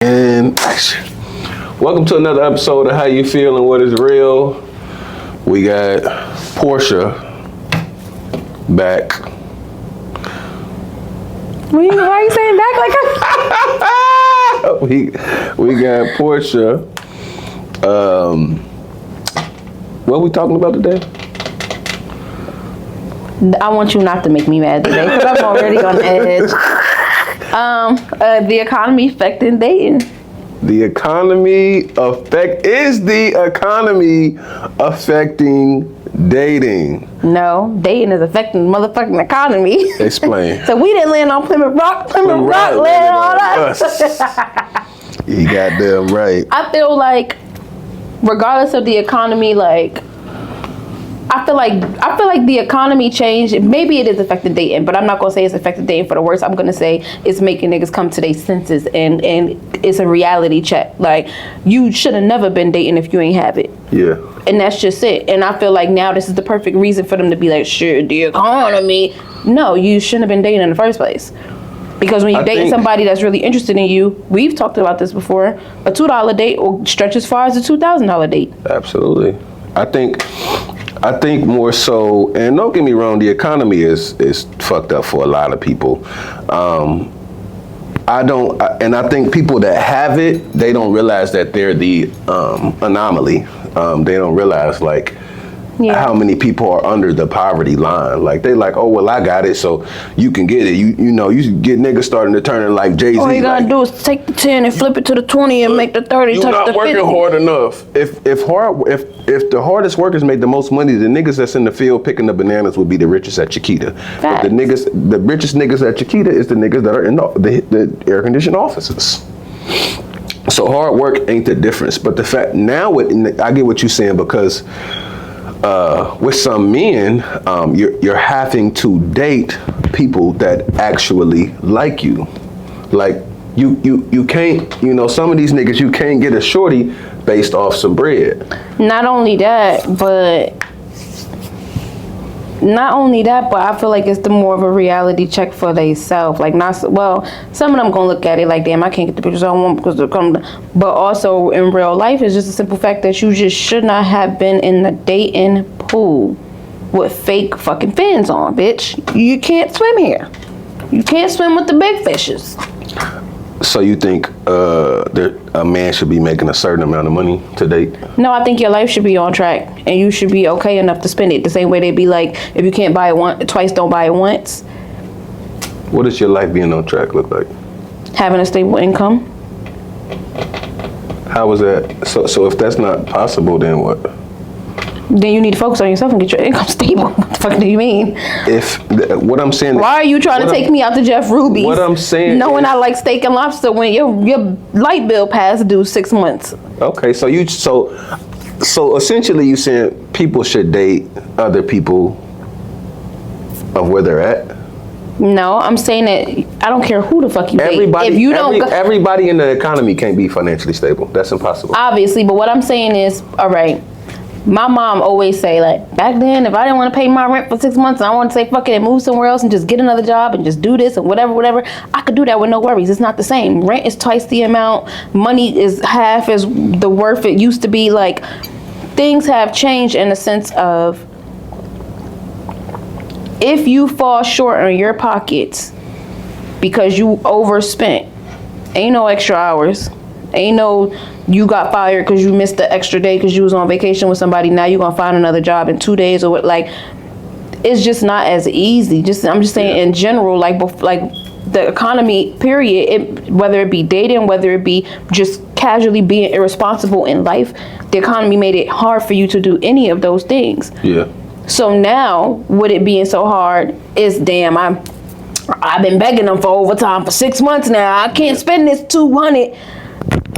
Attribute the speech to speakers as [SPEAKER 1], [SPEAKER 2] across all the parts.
[SPEAKER 1] And welcome to another episode of How You Feel and What Is Real. We got Portia back.
[SPEAKER 2] Why are you saying back like
[SPEAKER 1] we got Portia. What are we talking about today?
[SPEAKER 2] I want you not to make me mad today because I'm already on edge. The economy affecting dating.
[SPEAKER 1] The economy affecting dating?
[SPEAKER 2] No, dating is affecting the motherfucking economy.
[SPEAKER 1] Explain.
[SPEAKER 2] So we didn't land on Plymouth Rock landed on us.
[SPEAKER 1] You goddamn right.
[SPEAKER 2] I feel like, regardless of the economy, I feel like the economy changed. Maybe it is affecting dating, but I'm not gonna say it's affecting dating for the worse. I'm gonna say it's making niggas come to their senses, and it's a reality check. Like, you should have never been dating if you ain't have it.
[SPEAKER 1] Yeah.
[SPEAKER 2] And that's just it. And I feel like now this is the perfect reason for them to be like, shit, the economy. No, you shouldn't have been dating in the first place. Because when you're dating somebody that's really interested in you, we've talked about this before, a $2 date will stretch as far as a $2,000 date.
[SPEAKER 1] Absolutely. I think more so, and don't get me wrong, the economy is fucked up for a lot of people. I think people that have it, they don't realize that they're the anomaly. They don't realize how many people are under the poverty line. Like, they like, oh, well, I got it, so you can get it. You get niggas starting to turn like Jay-Z.
[SPEAKER 2] All you gotta do is take the 10 and flip it to the 20 and make the 30 touch the 50.
[SPEAKER 1] You're not working hard enough. If the hardest workers made the most money, the niggas that's in the field picking the bananas would be the richest at Chiquita. But the richest niggas at Chiquita is the niggas that are in the air-conditioned offices. So hard work ain't the difference. But the fact now, I get what you're saying, because with some men, you're having to date people that actually like you. Like, you can't, some of these niggas, you can't get a shorty based off some bread.
[SPEAKER 2] Not only that, but I feel like it's the more of a reality check for themselves. Like, some of them gonna look at it like, damn, I can't get the pictures I want because they're coming. But also in real life, it's just a simple fact that you just should not have been in the dating pool with fake fucking fins on, bitch. You can't swim here. You can't swim with the big fishes.
[SPEAKER 1] So you think a man should be making a certain amount of money to date?
[SPEAKER 2] No, I think your life should be on track, and you should be okay enough to spend it. The same way they be like, if you can't buy it twice, don't buy it once.
[SPEAKER 1] What does your life being on track look like?
[SPEAKER 2] Having a stable income.
[SPEAKER 1] How is that? So if that's not possible, then what?
[SPEAKER 2] Then you need to focus on yourself and get your income stable. What the fuck do you mean?
[SPEAKER 1] What I'm saying.
[SPEAKER 2] Why are you trying to take me out to Jeff Ruby's?
[SPEAKER 1] What I'm saying.
[SPEAKER 2] Knowing I like steak and lobster when your light bill past due 6 months.
[SPEAKER 1] Okay, so essentially you saying people should date other people of where they're at?
[SPEAKER 2] No, I'm saying that I don't care who the fuck you date.
[SPEAKER 1] Everybody in the economy can't be financially stable. That's impossible.
[SPEAKER 2] Obviously, but what I'm saying is, all right. My mom always say, like, back then, if I didn't want to pay my rent for 6 months and I want to say fuck it and move somewhere else and just get another job and just do this and whatever, I could do that with no worries. It's not the same. Rent is twice the amount. Money is half as the worth it used to be. Like, things have changed in the sense of, if you fall short on your pockets because you overspent, ain't no extra hours. Ain't no you got fired because you missed the extra day because you was on vacation with somebody. Now you're gonna find another job in 2 days or what? Like, it's just not as easy. I'm just saying in general, like the economy, period. Whether it be dating, whether it be just casually being irresponsible in life, the economy made it hard for you to do any of those things.
[SPEAKER 1] Yeah.
[SPEAKER 2] So now, with it being so hard, it's damn. I've been begging them for overtime for 6 months now. I can't spend this $200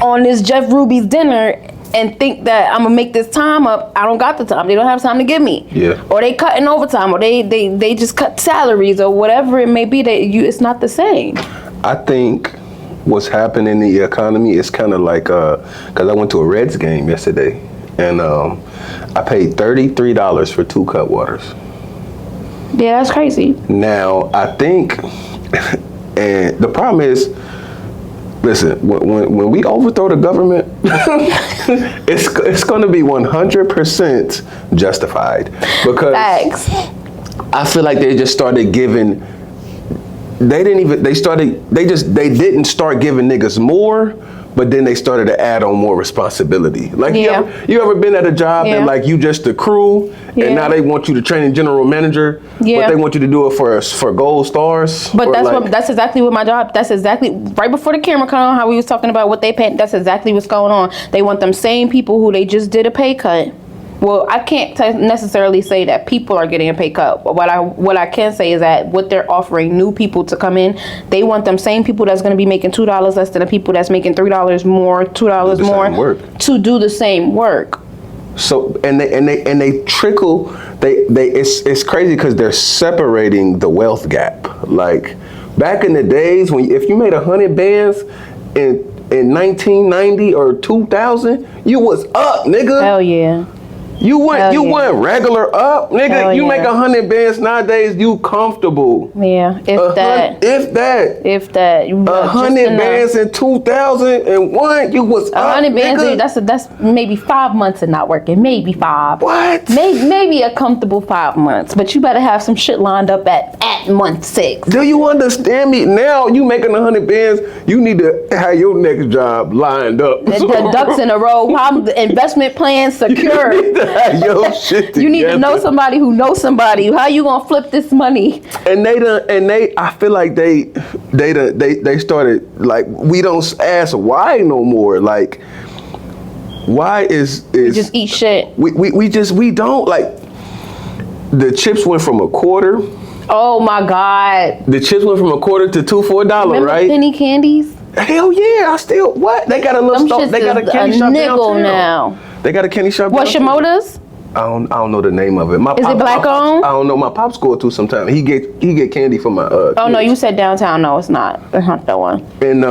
[SPEAKER 2] on this Jeff Ruby's dinner and think that I'm gonna make this time up. I don't got the time. They don't have time to give me.
[SPEAKER 1] Yeah.
[SPEAKER 2] Or they cutting overtime, or they just cut salaries, or whatever it may be. It's not the same.
[SPEAKER 1] I think what's happening in the economy is kind of like, because I went to a Reds game yesterday, and I paid $33 for 2 Cutwaters.
[SPEAKER 2] Yeah, that's crazy.
[SPEAKER 1] Now I think, and the problem is, Listen, when we overthrow the government, it's going to be 100% justified because
[SPEAKER 2] Facts.
[SPEAKER 1] I feel like they just started giving. They didn't start giving niggas more, but then they started to add on more responsibility. Like you ever been at a job and like you just the crew, and now they want you to train a general manager, but they want you to do it for gold stars.
[SPEAKER 2] But that's exactly what my job. That's exactly right before the camera come on. How we was talking about what they pay. That's exactly what's going on. They want them same people who they just did a pay cut. Well, I can't necessarily say that people are getting a pay cut. What I can say is that what they're offering new people to come in, they want them same people that's going to be making $2 less than the people that's making $3 more, $2 more to do the same work.
[SPEAKER 1] So and they trickle. It's crazy because they're separating the wealth gap. Like back in the days if you made 100 bands in 1990 or 2000, you was up, nigga.
[SPEAKER 2] Hell yeah.
[SPEAKER 1] You went regular up, nigga. You make 100 bands nowadays, you comfortable.
[SPEAKER 2] Yeah, if that.
[SPEAKER 1] 100 bands in 2001, you was
[SPEAKER 2] 100 bands.
[SPEAKER 1] nigga.
[SPEAKER 2] That's maybe 5 months of not working. Maybe 5.
[SPEAKER 1] What?
[SPEAKER 2] Maybe a comfortable 5 months. But you better have some shit lined up at month 6.
[SPEAKER 1] Do you understand me? Now you making 100 bands, you need to have your next job lined up.
[SPEAKER 2] The ducks in a row. The investment plan secure.
[SPEAKER 1] Yo, shit
[SPEAKER 2] you need to know somebody who knows somebody. How you gonna flip this money?
[SPEAKER 1] And I feel like they started like we don't ask why no more. Like why is
[SPEAKER 2] we just eat shit.
[SPEAKER 1] We don't like the chips went from $0.25.
[SPEAKER 2] Oh my God.
[SPEAKER 1] The chips went from $0.25 to $2 for $1,
[SPEAKER 2] remember
[SPEAKER 1] right?
[SPEAKER 2] Penny candies?
[SPEAKER 1] Hell yeah, I still what? They got a little store. They got a candy shop
[SPEAKER 2] nickel
[SPEAKER 1] downtown.
[SPEAKER 2] Now.
[SPEAKER 1] They got a candy shop.
[SPEAKER 2] What, Shimoda's?
[SPEAKER 1] I don't know the name of it.
[SPEAKER 2] Is it black owned?
[SPEAKER 1] I don't know. My pop's go to sometimes. He get candy for my
[SPEAKER 2] Oh
[SPEAKER 1] kids.
[SPEAKER 2] no, you said downtown. No, it's not. It's not that one.
[SPEAKER 1] And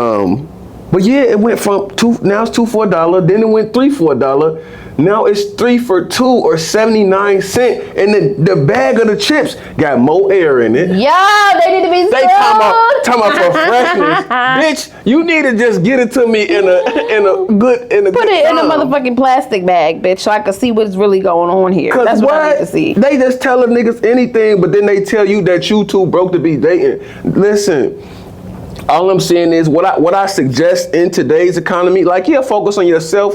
[SPEAKER 1] but yeah, it went from now it's $2 for $1. Then it went $3 for $1. Now it's 3 for $2 or 79 cents. And the bag of the chips got more air in it.
[SPEAKER 2] Yeah, they need to be
[SPEAKER 1] They talking about for freshness. Bitch, you need to just get it to me in a good
[SPEAKER 2] Put it in a motherfucking plastic bag, bitch, so I can see what's really going on here. That's what I need to see.
[SPEAKER 1] They just telling niggas anything, but then they tell you that you too broke to be dating. Listen, all I'm saying is what I suggest in today's economy, like focus on yourself,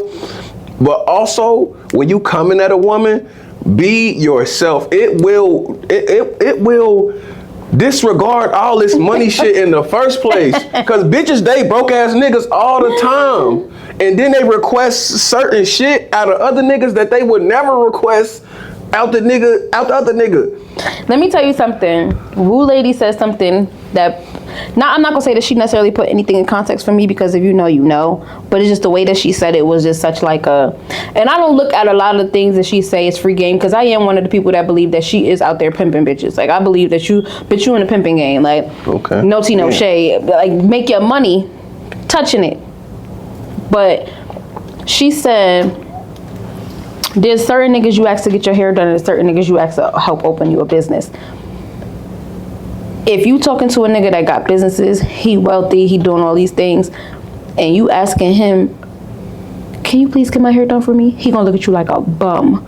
[SPEAKER 1] but also when you coming at a woman, be yourself. It will disregard all this money shit in the first place. Cause bitches date broke ass niggas all the time. And then they request certain shit out of other niggas that they would never request out the other nigga.
[SPEAKER 2] Let me tell you something. Woo Lady says something that I'm not gonna say that she necessarily put anything in context for me, because if you know, you know. But it's just the way that she said it was just such like and I don't look at a lot of the things that she say is free game, because I am one of the people that believe that she is out there pimping bitches. Like I believe that you in the pimping game. Like no tea, no shade. Like make your money touching it. But she said there's certain niggas you ask to get your hair done and certain niggas you ask to help open you a business. If you talking to a nigga that got businesses, he wealthy, he doing all these things, and you asking him, can you please get my hair done for me? He gonna look at you like a bum.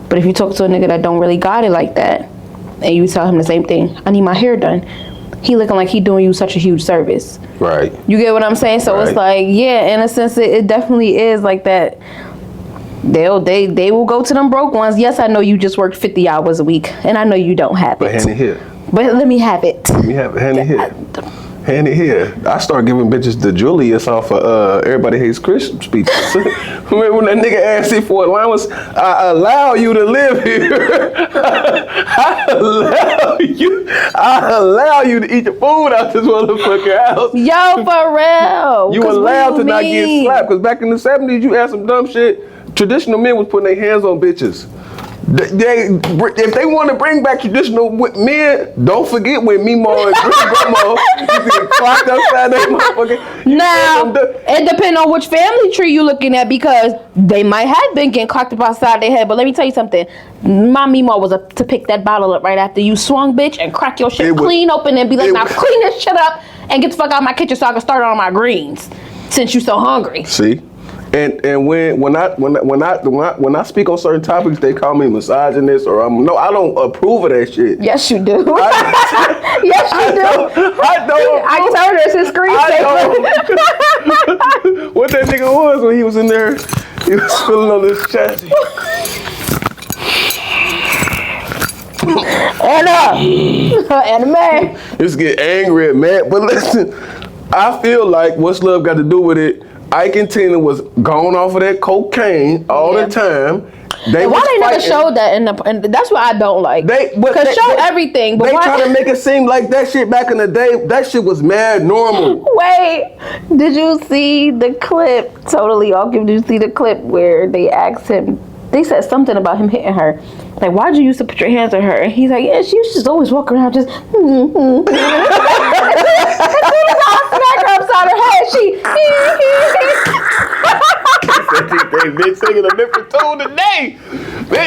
[SPEAKER 2] But if you talk to a nigga that don't really got it like that, and you tell him the same thing, I need my hair done, he looking like he doing you such a huge service.
[SPEAKER 1] Right.
[SPEAKER 2] You get what I'm saying? So It's like, yeah, in a sense, it definitely is like that. They will go to them broke ones. Yes, I know you just worked 50 hours a week, and I know you don't have it.
[SPEAKER 1] But hand it here.
[SPEAKER 2] But let me have it.
[SPEAKER 1] Let me have it. Hand it here. Hand it here. I start giving bitches the Julius off of Everybody Hates Chris speeches. Remember when that nigga asked me for allowance? I allow you to live here. I allow you to eat your food out this motherfucking house.
[SPEAKER 2] Yo, for real.
[SPEAKER 1] You allowed to not get slapped. Because back in the 70s, you had some dumb shit. Traditional men was putting their hands on bitches. If they want to bring back traditional men, don't forget when Meemaw and Grandma get clocked outside that motherfucker.
[SPEAKER 2] Now, it depends on which family tree you looking at, because they might have been getting clocked up outside their head. But let me tell you something. My Meemaw was to pick that bottle up right after you swung, bitch, and crack your shit clean open and be like, now clean this shit up and get the fuck out of my kitchen so I can start on my greens. since you so hungry.
[SPEAKER 1] See, and when I speak on certain topics, they call me misogynist or I don't approve of that shit.
[SPEAKER 2] Yes, you do. Yes, you do.
[SPEAKER 1] I don't.
[SPEAKER 2] I told her it's a screensaver.
[SPEAKER 1] What that nigga was when he was in there, he was feeling on his chest.
[SPEAKER 2] Anime.
[SPEAKER 1] Just get angry at Matt. But listen, I feel like what's love got to do with it? Ike and Tina was going off of that cocaine all the time.
[SPEAKER 2] Why they never showed that and that's what I don't like. Because show everything. But
[SPEAKER 1] they
[SPEAKER 2] why?
[SPEAKER 1] try to make it seem like that shit back in the day, that shit was mad normal.
[SPEAKER 2] Wait, did you see the clip? Totally off. Did you see the clip where they asked him? They said something about him hitting her. Like, why'd you used to put your hands on her? And he's like, yeah, she used to just always walk around just. As soon as I smack her upside her head,
[SPEAKER 1] They've been singing a different tune today.
[SPEAKER 2] She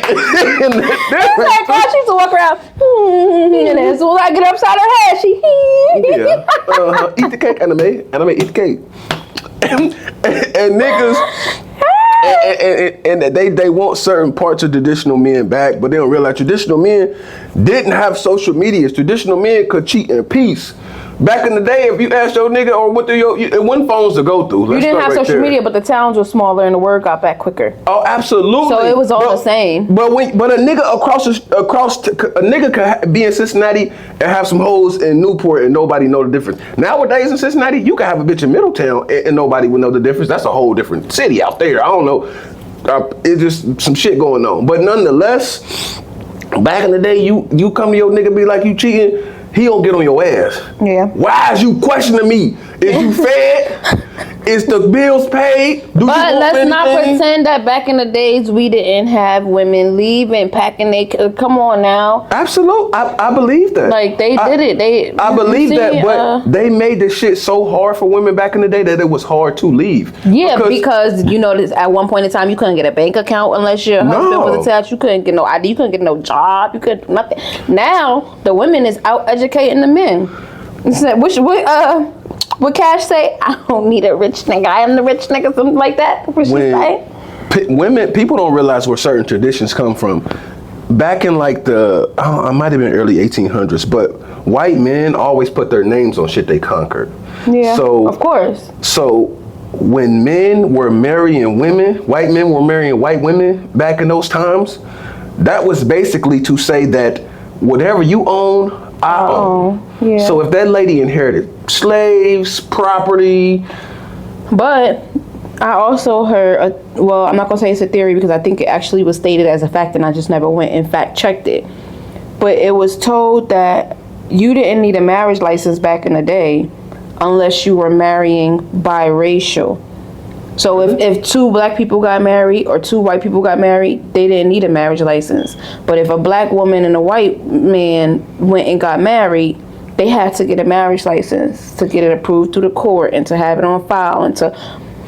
[SPEAKER 2] used to walk around. And as soon as I get upside her head, she.
[SPEAKER 1] Eat the cake, anime, eat the cake. And niggas. And they want certain parts of traditional men back, but they don't realize traditional men didn't have social medias. Traditional men could cheat in peace. Back in the day, if you asked your nigga or what it wasn't phones to go through.
[SPEAKER 2] You didn't have social media, but the towns were smaller and the word got back quicker.
[SPEAKER 1] Oh, absolutely.
[SPEAKER 2] So it was all the same.
[SPEAKER 1] But a nigga a nigga could be in Cincinnati and have some hoes in Newport and nobody know the difference. Nowadays in Cincinnati, you can have a bitch in Middletown and nobody would know the difference. That's a whole different city out there. I don't know. It's just some shit going on. But nonetheless, back in the day, you come to your nigga be like you cheating. He don't get on your ass.
[SPEAKER 2] Yeah.
[SPEAKER 1] Why is you questioning me? Is you fed? Is the bills paid?
[SPEAKER 2] But let's not pretend that back in the days we didn't have women leaving, packing their. Come on now.
[SPEAKER 1] Absolutely, I believe that.
[SPEAKER 2] Like they did it.
[SPEAKER 1] I believe that, but they made this shit so hard for women back in the day that it was hard to leave.
[SPEAKER 2] Yeah, because you know, at one point in time, you couldn't get a bank account unless your husband was attached. You couldn't get no ID. You couldn't get no job. You couldn't nothing. Now the women is out educating the men. What Cash say? I don't need a rich nigga. I am the rich nigga. Something like that. What she say?
[SPEAKER 1] People don't realize where certain traditions come from. Back in like I might have been early 1800s, but white men always put their names on shit they conquered.
[SPEAKER 2] Yeah, so, of course.
[SPEAKER 1] So when men were marrying women, white men were marrying white women back in those times, that was basically to say that whatever you own, I own.
[SPEAKER 2] Yeah.
[SPEAKER 1] So if that lady inherited slaves, property.
[SPEAKER 2] But I also heard, I'm not going to say it's a theory because I think it actually was stated as a fact and I just never went and fact checked it. But it was told that you didn't need a marriage license back in the day unless you were marrying biracial. So if two black people got married or two white people got married, they didn't need a marriage license. But if a black woman and a white man went and got married, they had to get a marriage license to get it approved through the court and to have it on file and to.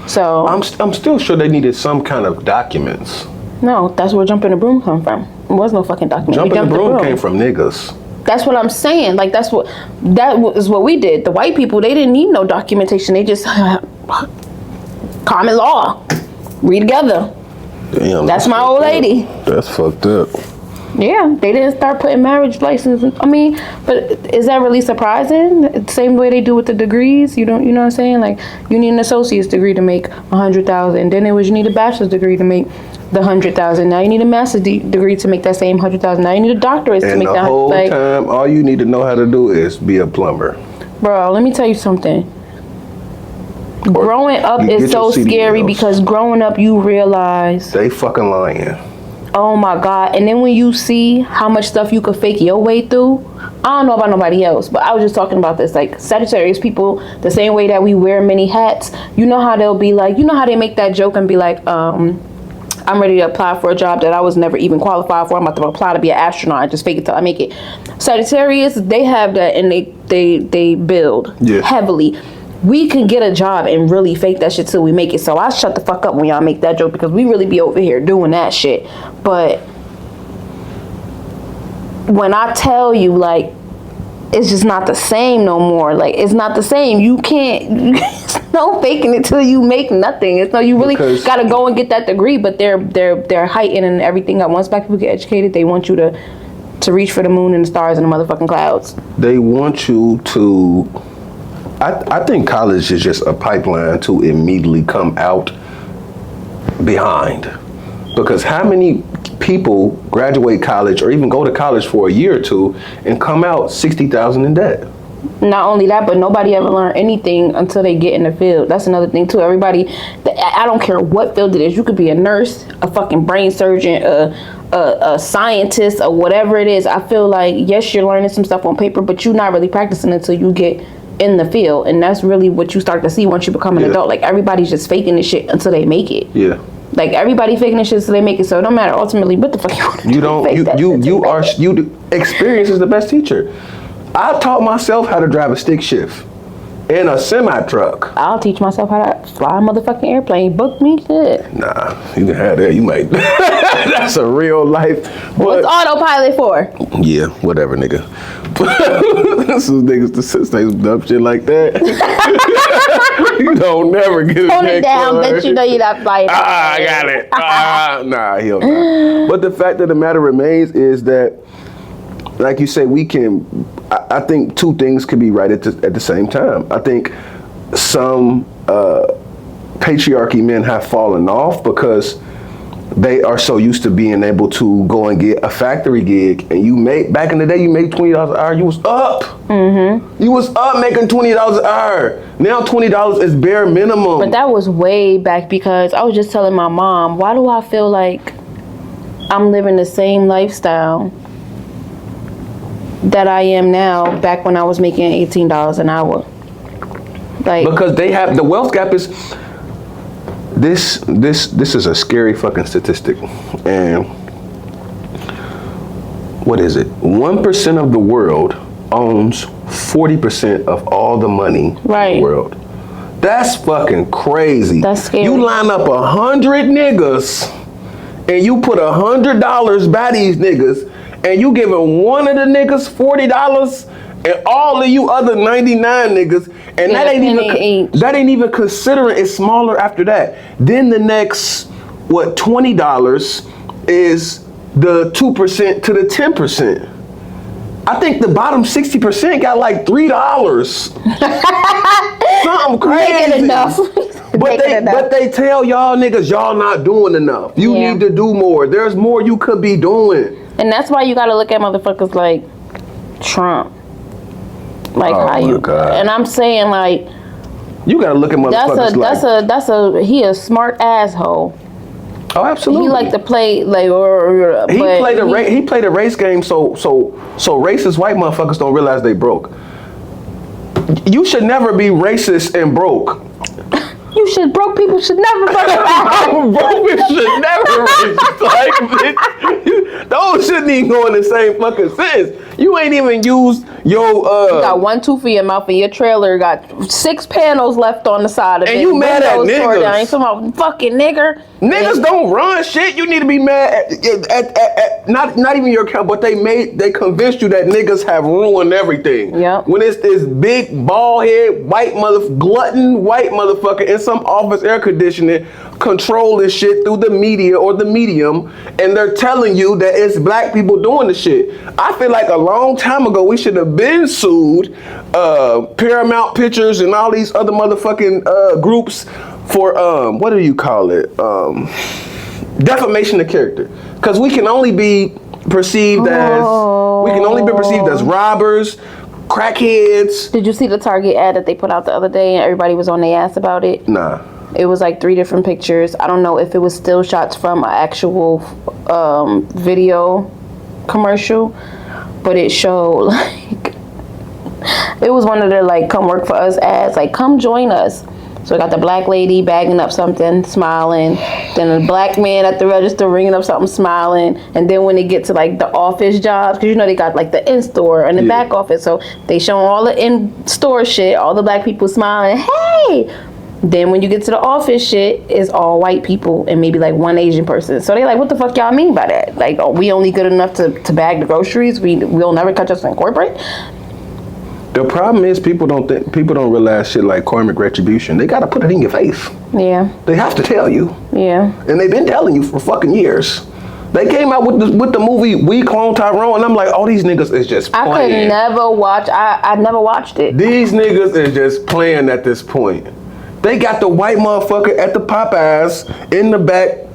[SPEAKER 2] So
[SPEAKER 1] I'm still sure they needed some kind of documents.
[SPEAKER 2] No, that's where Jumping the Broom come from. There was no fucking document.
[SPEAKER 1] Jumping the Broom came from niggas.
[SPEAKER 2] That's what I'm saying. Like that was what we did. The white people, they didn't need no documentation. They just common law. Read together.
[SPEAKER 1] Damn.
[SPEAKER 2] That's my old lady.
[SPEAKER 1] That's fucked up.
[SPEAKER 2] Yeah, they didn't start putting marriage license. I mean, but is that really surprising? The same way they do with the degrees. You know what I'm saying? Like you need an associate's degree to make $100,000. Then you need a bachelor's degree to make the $100,000. Now you need a master's degree to make that same $100,000. Now you need a doctorate to make that.
[SPEAKER 1] And the whole time, all you need to know how to do is be a plumber.
[SPEAKER 2] Bro, let me tell you something. Growing up is so scary because growing up you realize
[SPEAKER 1] they fucking lying.
[SPEAKER 2] Oh my God. And then when you see how much stuff you could fake your way through, I don't know about nobody else, but I was just talking about this, like Sagittarius people, the same way that we wear many hats, you know how they'll be like, you know how they make that joke and be like, I'm ready to apply for a job that I was never even qualified for. I'm about to apply to be an astronaut. I just fake it till I make it. Sagittarius, they have that and they build heavily. We can get a job and really fake that shit till we make it. So I shut the fuck up when y'all make that joke because we really be over here doing that shit. But when I tell you, like, it's just not the same no more. Like, it's not the same. You can't, it's no faking it till you make nothing. It's no, you really gotta go and get that degree, but they're heightening everything up. Once black people get educated, they want you to reach for the moon and the stars and the motherfucking clouds.
[SPEAKER 1] They want you to, I think college is just a pipeline to immediately come out behind. Because how many people graduate college or even go to college for a year or two and come out 60,000 in debt?
[SPEAKER 2] Not only that, but nobody ever learned anything until they get in the field. That's another thing too. Everybody, I don't care what field it is. You could be a nurse, a fucking brain surgeon, a scientist, or whatever it is. I feel like, yes, you're learning some stuff on paper, but you're not really practicing until you get in the field. And that's really what you start to see once you become an adult. Like, everybody's just faking this shit until they make it.
[SPEAKER 1] Yeah.
[SPEAKER 2] Like, everybody faking this shit so they make it. So it don't matter ultimately what the fuck you want to do.
[SPEAKER 1] Experience is the best teacher. I taught myself how to drive a stick shift in a semi truck.
[SPEAKER 2] I'll teach myself how to fly a motherfucking airplane. Book me shit.
[SPEAKER 1] Nah, you can have that. You might. That's a real life.
[SPEAKER 2] What's autopilot for?
[SPEAKER 1] Yeah, whatever, nigga. Some niggas to say some dumb shit like that. You don't never get it.
[SPEAKER 2] Tone it down, bet you know you're not flying.
[SPEAKER 1] I got it. Nah, he'll not. But the fact of the matter remains is that, like you say, we can. I think two things can be right at the same time. I think some patriarchy men have fallen off because they are so used to being able to go and get a factory gig, and you made, back in the day, you made $20 an hour. You was up. Mm-hmm. You was up making $20 an hour. Now $20 is bare minimum.
[SPEAKER 2] But that was way back, because I was just telling my mom, why do I feel like I'm living the same lifestyle that I am now back when I was making $18 an hour? Like, because
[SPEAKER 1] they have, the wealth gap is, this is a scary fucking statistic. And what is it? 1% of the world owns 40% of all the money in the world. That's fucking crazy. That's scary. You line up 100 niggas and you put $100 by these niggas, and you giving one of the niggas $40 and all of you other 99 niggas, and that ain't even considering it's smaller after that. Then the next, what, $20 is the 2% to the 10%. I think the bottom 60% got like $3. Something crazy.
[SPEAKER 2] Enough.
[SPEAKER 1] But they tell y'all niggas, y'all not doing enough. You need to do more. There's more you could be doing.
[SPEAKER 2] And that's why you gotta look at motherfuckers like Trump. Like, how you, God. And I'm saying, like,
[SPEAKER 1] you gotta look at motherfuckers
[SPEAKER 2] he a smart asshole.
[SPEAKER 1] Oh, absolutely.
[SPEAKER 2] He like to play like,
[SPEAKER 1] he played a race game so racist white motherfuckers don't realize they broke. You should never be racist and broke.
[SPEAKER 2] Broke people should never fuck around.
[SPEAKER 1] Broke people should never racist. Like, those shouldn't even go in the same fucking sentence. You ain't even used your
[SPEAKER 2] you got one tooth in your mouth, and your trailer got 6 panels left on the side of it.
[SPEAKER 1] And you mad at niggas.
[SPEAKER 2] I ain't talking about fucking nigger.
[SPEAKER 1] Niggas don't run shit. You need to be mad at not even your account, but they convinced you that niggas have ruined everything.
[SPEAKER 2] Yep.
[SPEAKER 1] When it's this big bald head glutton white motherfucker in some office air conditioning controlling shit through the media or the medium, and they're telling you that it's black people doing the shit. I feel like a long time ago we should have been sued Paramount Pictures and all these other motherfucking groups for what do you call it? Defamation of character. Because we can only be perceived as robbers, crackheads.
[SPEAKER 2] Did you see the Target ad that they put out the other day and everybody was on their ass about it?
[SPEAKER 1] Nah.
[SPEAKER 2] It was like 3 different pictures. I don't know if it was still shots from an actual video commercial, but it showed like it was one of their like come work for us ads, like come join us. So I got the black lady bagging up something, smiling. Then the black man at the register ringing up something, smiling. And then when they get to like the office jobs, because you know they got like the in-store and the back office. So they showing all the in-store shit, all the black people smiling, hey! Then when you get to the office shit, it's all white people and maybe like one Asian person. So they like, what the fuck y'all mean by that? Like, are we only good enough to bag the groceries? We'll never catch us in corporate?
[SPEAKER 1] The problem is people don't realize shit like karmic retribution. They gotta put it in your face.
[SPEAKER 2] Yeah.
[SPEAKER 1] They have to tell you.
[SPEAKER 2] Yeah.
[SPEAKER 1] And they've been telling you for fucking years. They came out with the movie We Clone Tyrone, and I'm like, all these niggas is just playing.
[SPEAKER 2] I could never watch. I never watched it.
[SPEAKER 1] These niggas is just playing at this point. They got the white motherfucker at the Popeyes in the back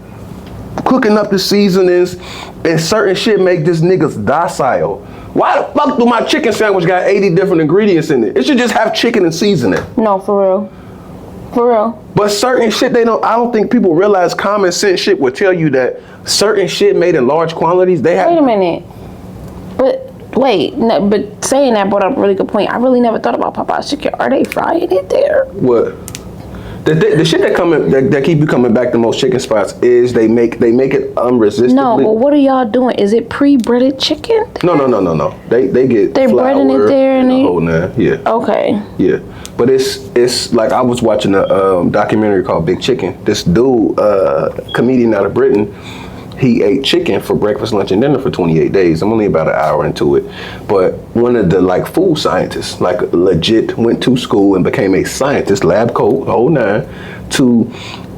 [SPEAKER 1] cooking up the seasonings, and certain shit make this niggas docile. Why the fuck do my chicken sandwich got 80 different ingredients in it? It should just have chicken and seasoning.
[SPEAKER 2] No, for real. For real.
[SPEAKER 1] But certain shit I don't think people realize common sense shit will tell you that certain shit made in large quantities, they have.
[SPEAKER 2] Wait a minute. But saying that brought up a really good point. I really never thought about Popeye's chicken. Are they frying it there?
[SPEAKER 1] What? The shit that keep you coming back to most chicken spots is they make it unresistibly.
[SPEAKER 2] No, but what are y'all doing? Is it pre-breaded chicken?
[SPEAKER 1] No. They get
[SPEAKER 2] They're breading it there and
[SPEAKER 1] the whole nine. Yeah.
[SPEAKER 2] Okay.
[SPEAKER 1] Yeah. But it's like I was watching a documentary called Big Chicken. This dude, comedian out of Britain, he ate chicken for breakfast, lunch, and dinner for 28 days. I'm only about an hour into it. But one of the like food scientists, like legit went to school and became a scientist, lab coat, whole nine, to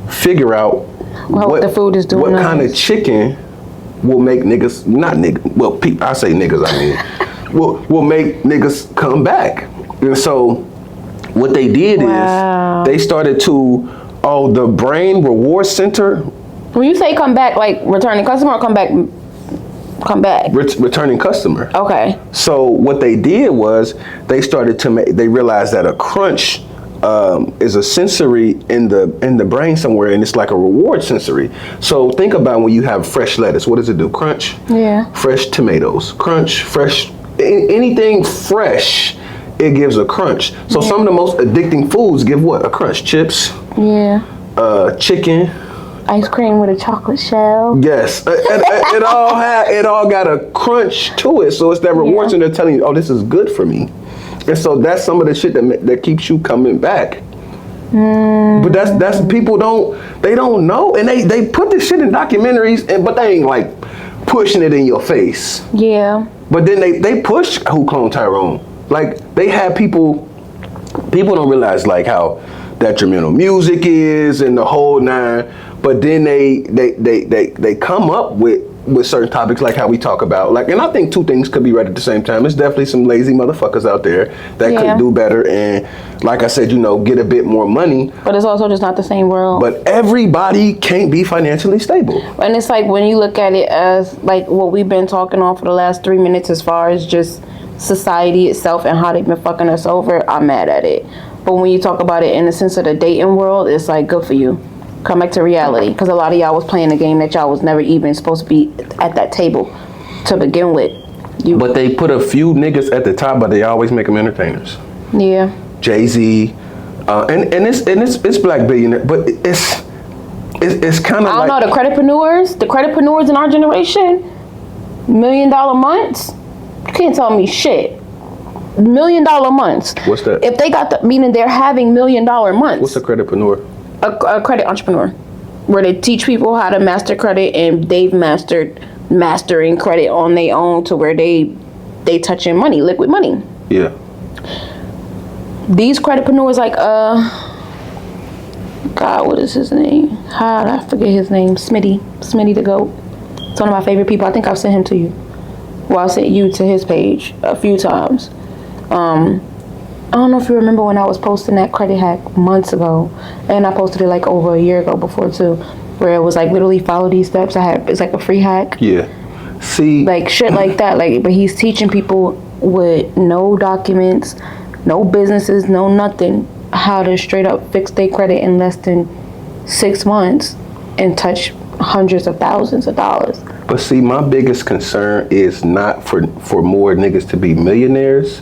[SPEAKER 1] figure out
[SPEAKER 2] what the food is doing.
[SPEAKER 1] What kind of chicken will make niggas, not niggas, well, I say niggas, I mean, will make niggas come back. And so what they did is they started to, the brain reward center.
[SPEAKER 2] When you say come back, like returning customer or come back?
[SPEAKER 1] Returning customer.
[SPEAKER 2] Okay.
[SPEAKER 1] So what they did was they started to they realized that a crunch is a sensory in the brain somewhere, and it's like a reward sensory. So think about when you have fresh lettuce. What does it do? Crunch.
[SPEAKER 2] Yeah.
[SPEAKER 1] Fresh tomatoes. Crunch. Fresh. Anything fresh, it gives a crunch. So some of the most addicting foods give what? A crunch. Chips.
[SPEAKER 2] Yeah.
[SPEAKER 1] Chicken.
[SPEAKER 2] Ice cream with a chocolate shell.
[SPEAKER 1] Yes, it all got a crunch to it. So it's that reward center telling you, oh, this is good for me. And so that's some of the shit that keeps you coming back. But that's people don't know, and they put this shit in documentaries, but they ain't like pushing it in your face.
[SPEAKER 2] Yeah.
[SPEAKER 1] But then they push Who Cloned Tyrone. Like they have people don't realize like how detrimental music is and the whole nine. But then they come up with certain topics like how we talk about, like, and I think two things could be right at the same time. There's definitely some lazy motherfuckers out there that could do better and, like I said, get a bit more money.
[SPEAKER 2] But it's also just not the same world.
[SPEAKER 1] But everybody can't be financially stable.
[SPEAKER 2] And it's like when you look at it as like what we've been talking on for the last 3 minutes as far as just society itself and how they've been fucking us over, I'm mad at it. But when you talk about it in the sense of the dating world, it's like, good for you. Come back to reality, because a lot of y'all was playing a game that y'all was never even supposed to be at that table to begin with.
[SPEAKER 1] But they put a few niggas at the top, but they always make them entertainers.
[SPEAKER 2] Yeah.
[SPEAKER 1] Jay-Z, and it's black billionaire, but it's kind of.
[SPEAKER 2] I don't know, the creditpreneurs in our generation, $1 million months. You can't tell me shit. $1 million months.
[SPEAKER 1] What's that?
[SPEAKER 2] If they got meaning they're having $1 million months.
[SPEAKER 1] What's a creditpreneur?
[SPEAKER 2] A credit entrepreneur, where they teach people how to master credit, and they've mastering credit on their own to where they touching money, liquid money.
[SPEAKER 1] Yeah.
[SPEAKER 2] These creditpreneurs like God, what is his name? I forget his name. Smitty the GOAT. It's one of my favorite people. I think I've sent him to you. Well, I sent you to his page a few times. I don't know if you remember when I was posting that credit hack months ago, and I posted it like over a year ago before too, where it was like literally follow these steps. It's like a free hack.
[SPEAKER 1] Yeah. See.
[SPEAKER 2] Like shit like that. Like, but he's teaching people with no documents, no businesses, no nothing, how to straight up fix their credit in less than 6 months and touch hundreds of thousands of dollars.
[SPEAKER 1] But see, my biggest concern is not for more niggas to be millionaires,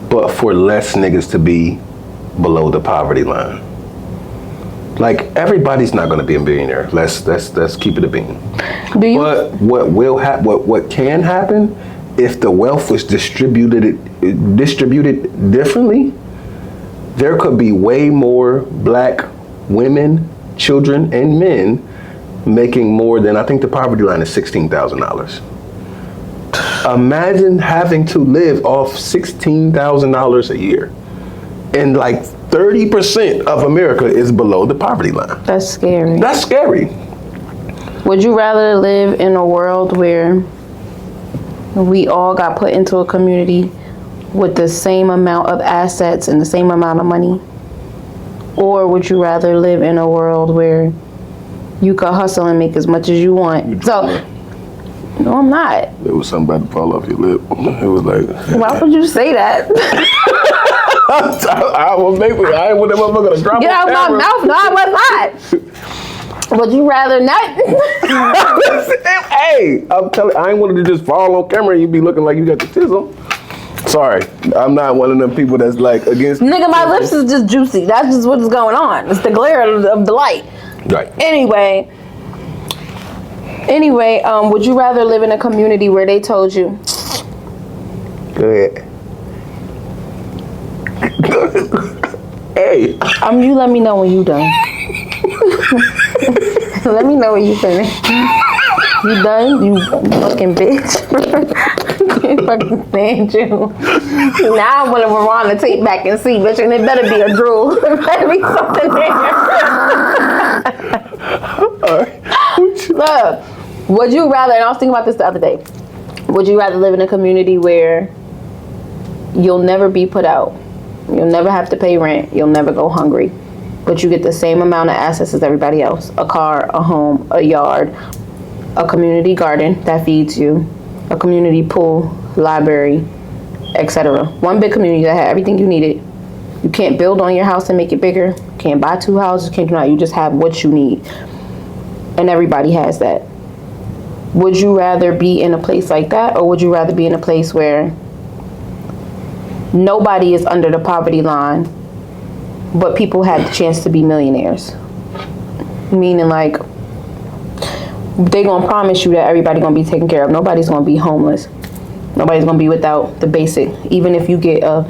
[SPEAKER 1] but for less niggas to be below the poverty line. Like, everybody's not going to be a billionaire. Let's keep it a bean. But what can happen if the wealth was distributed differently? There could be way more black women, children, and men making more than, I think the poverty line is $16,000. Imagine having to live off $16,000 a year. And like 30% of America is below the poverty line.
[SPEAKER 2] That's scary.
[SPEAKER 1] That's scary.
[SPEAKER 2] Would you rather live in a world where we all got put into a community with the same amount of assets and the same amount of money? Or would you rather live in a world where you could hustle and make as much as you want? So, no, I'm not.
[SPEAKER 1] There was something about to fall off your lip. It was like...
[SPEAKER 2] Why would you say that?
[SPEAKER 1] I was making... I ain't want that motherfucker to drop.
[SPEAKER 2] Get out my mouth. No, I was not. Would you rather not?
[SPEAKER 1] Hey, I'm telling you, I ain't wanted to just fall on camera and you be looking like you got the chisel. Sorry, I'm not one of them people that's like against...
[SPEAKER 2] Nigga, my lips is just juicy. That's just what's going on. It's the glare of the light.
[SPEAKER 1] Right.
[SPEAKER 2] Anyway, would you rather live in a community where they told you...
[SPEAKER 1] Go ahead. Hey.
[SPEAKER 2] You let me know when you done. Let me know when you finished. You done? You fucking bitch. I fucking stand you. Now I want to rewind the tape back and see, bitch, and it better be a drool. It better be something there. Look, would you rather, and I was thinking about this the other day, would you rather live in a community where you'll never be put out, you'll never have to pay rent, you'll never go hungry, but you get the same amount of assets as everybody else? A car, a home, a yard, a community garden that feeds you, a community pool, library, etc. One big community that had everything you needed. You can't build on your house and make it bigger. You can't buy 2 houses. You just have what you need. And everybody has that. Would you rather be in a place like that, or would you rather be in a place where nobody is under the poverty line, but people had the chance to be millionaires? Meaning, like, they gonna promise you that everybody gonna be taken care of. Nobody's gonna be homeless. Nobody's gonna be without the basic. Even if you get a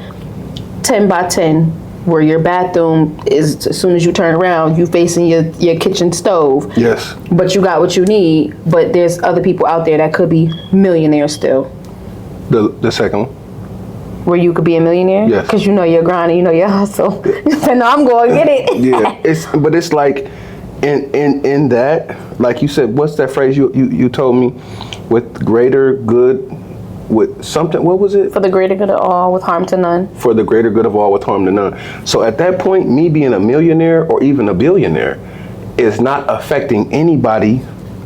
[SPEAKER 2] 10 by 10 where your bathroom is, as soon as you turn around, you facing your kitchen stove.
[SPEAKER 1] Yes.
[SPEAKER 2] But you got what you need. But there's other people out there that could be millionaires still.
[SPEAKER 1] The second one.
[SPEAKER 2] Where you could be a millionaire?
[SPEAKER 1] Yes.
[SPEAKER 2] Because you know your grind and you know your hustle. You said, no, I'm going to get it.
[SPEAKER 1] Yeah. It's like, in that, like you said, what's that phrase you told me? With greater good, with something, what was it?
[SPEAKER 2] For the greater good of all, with harm to none.
[SPEAKER 1] For the greater good of all, with harm to none. So at that point, me being a millionaire or even a billionaire is not affecting anybody.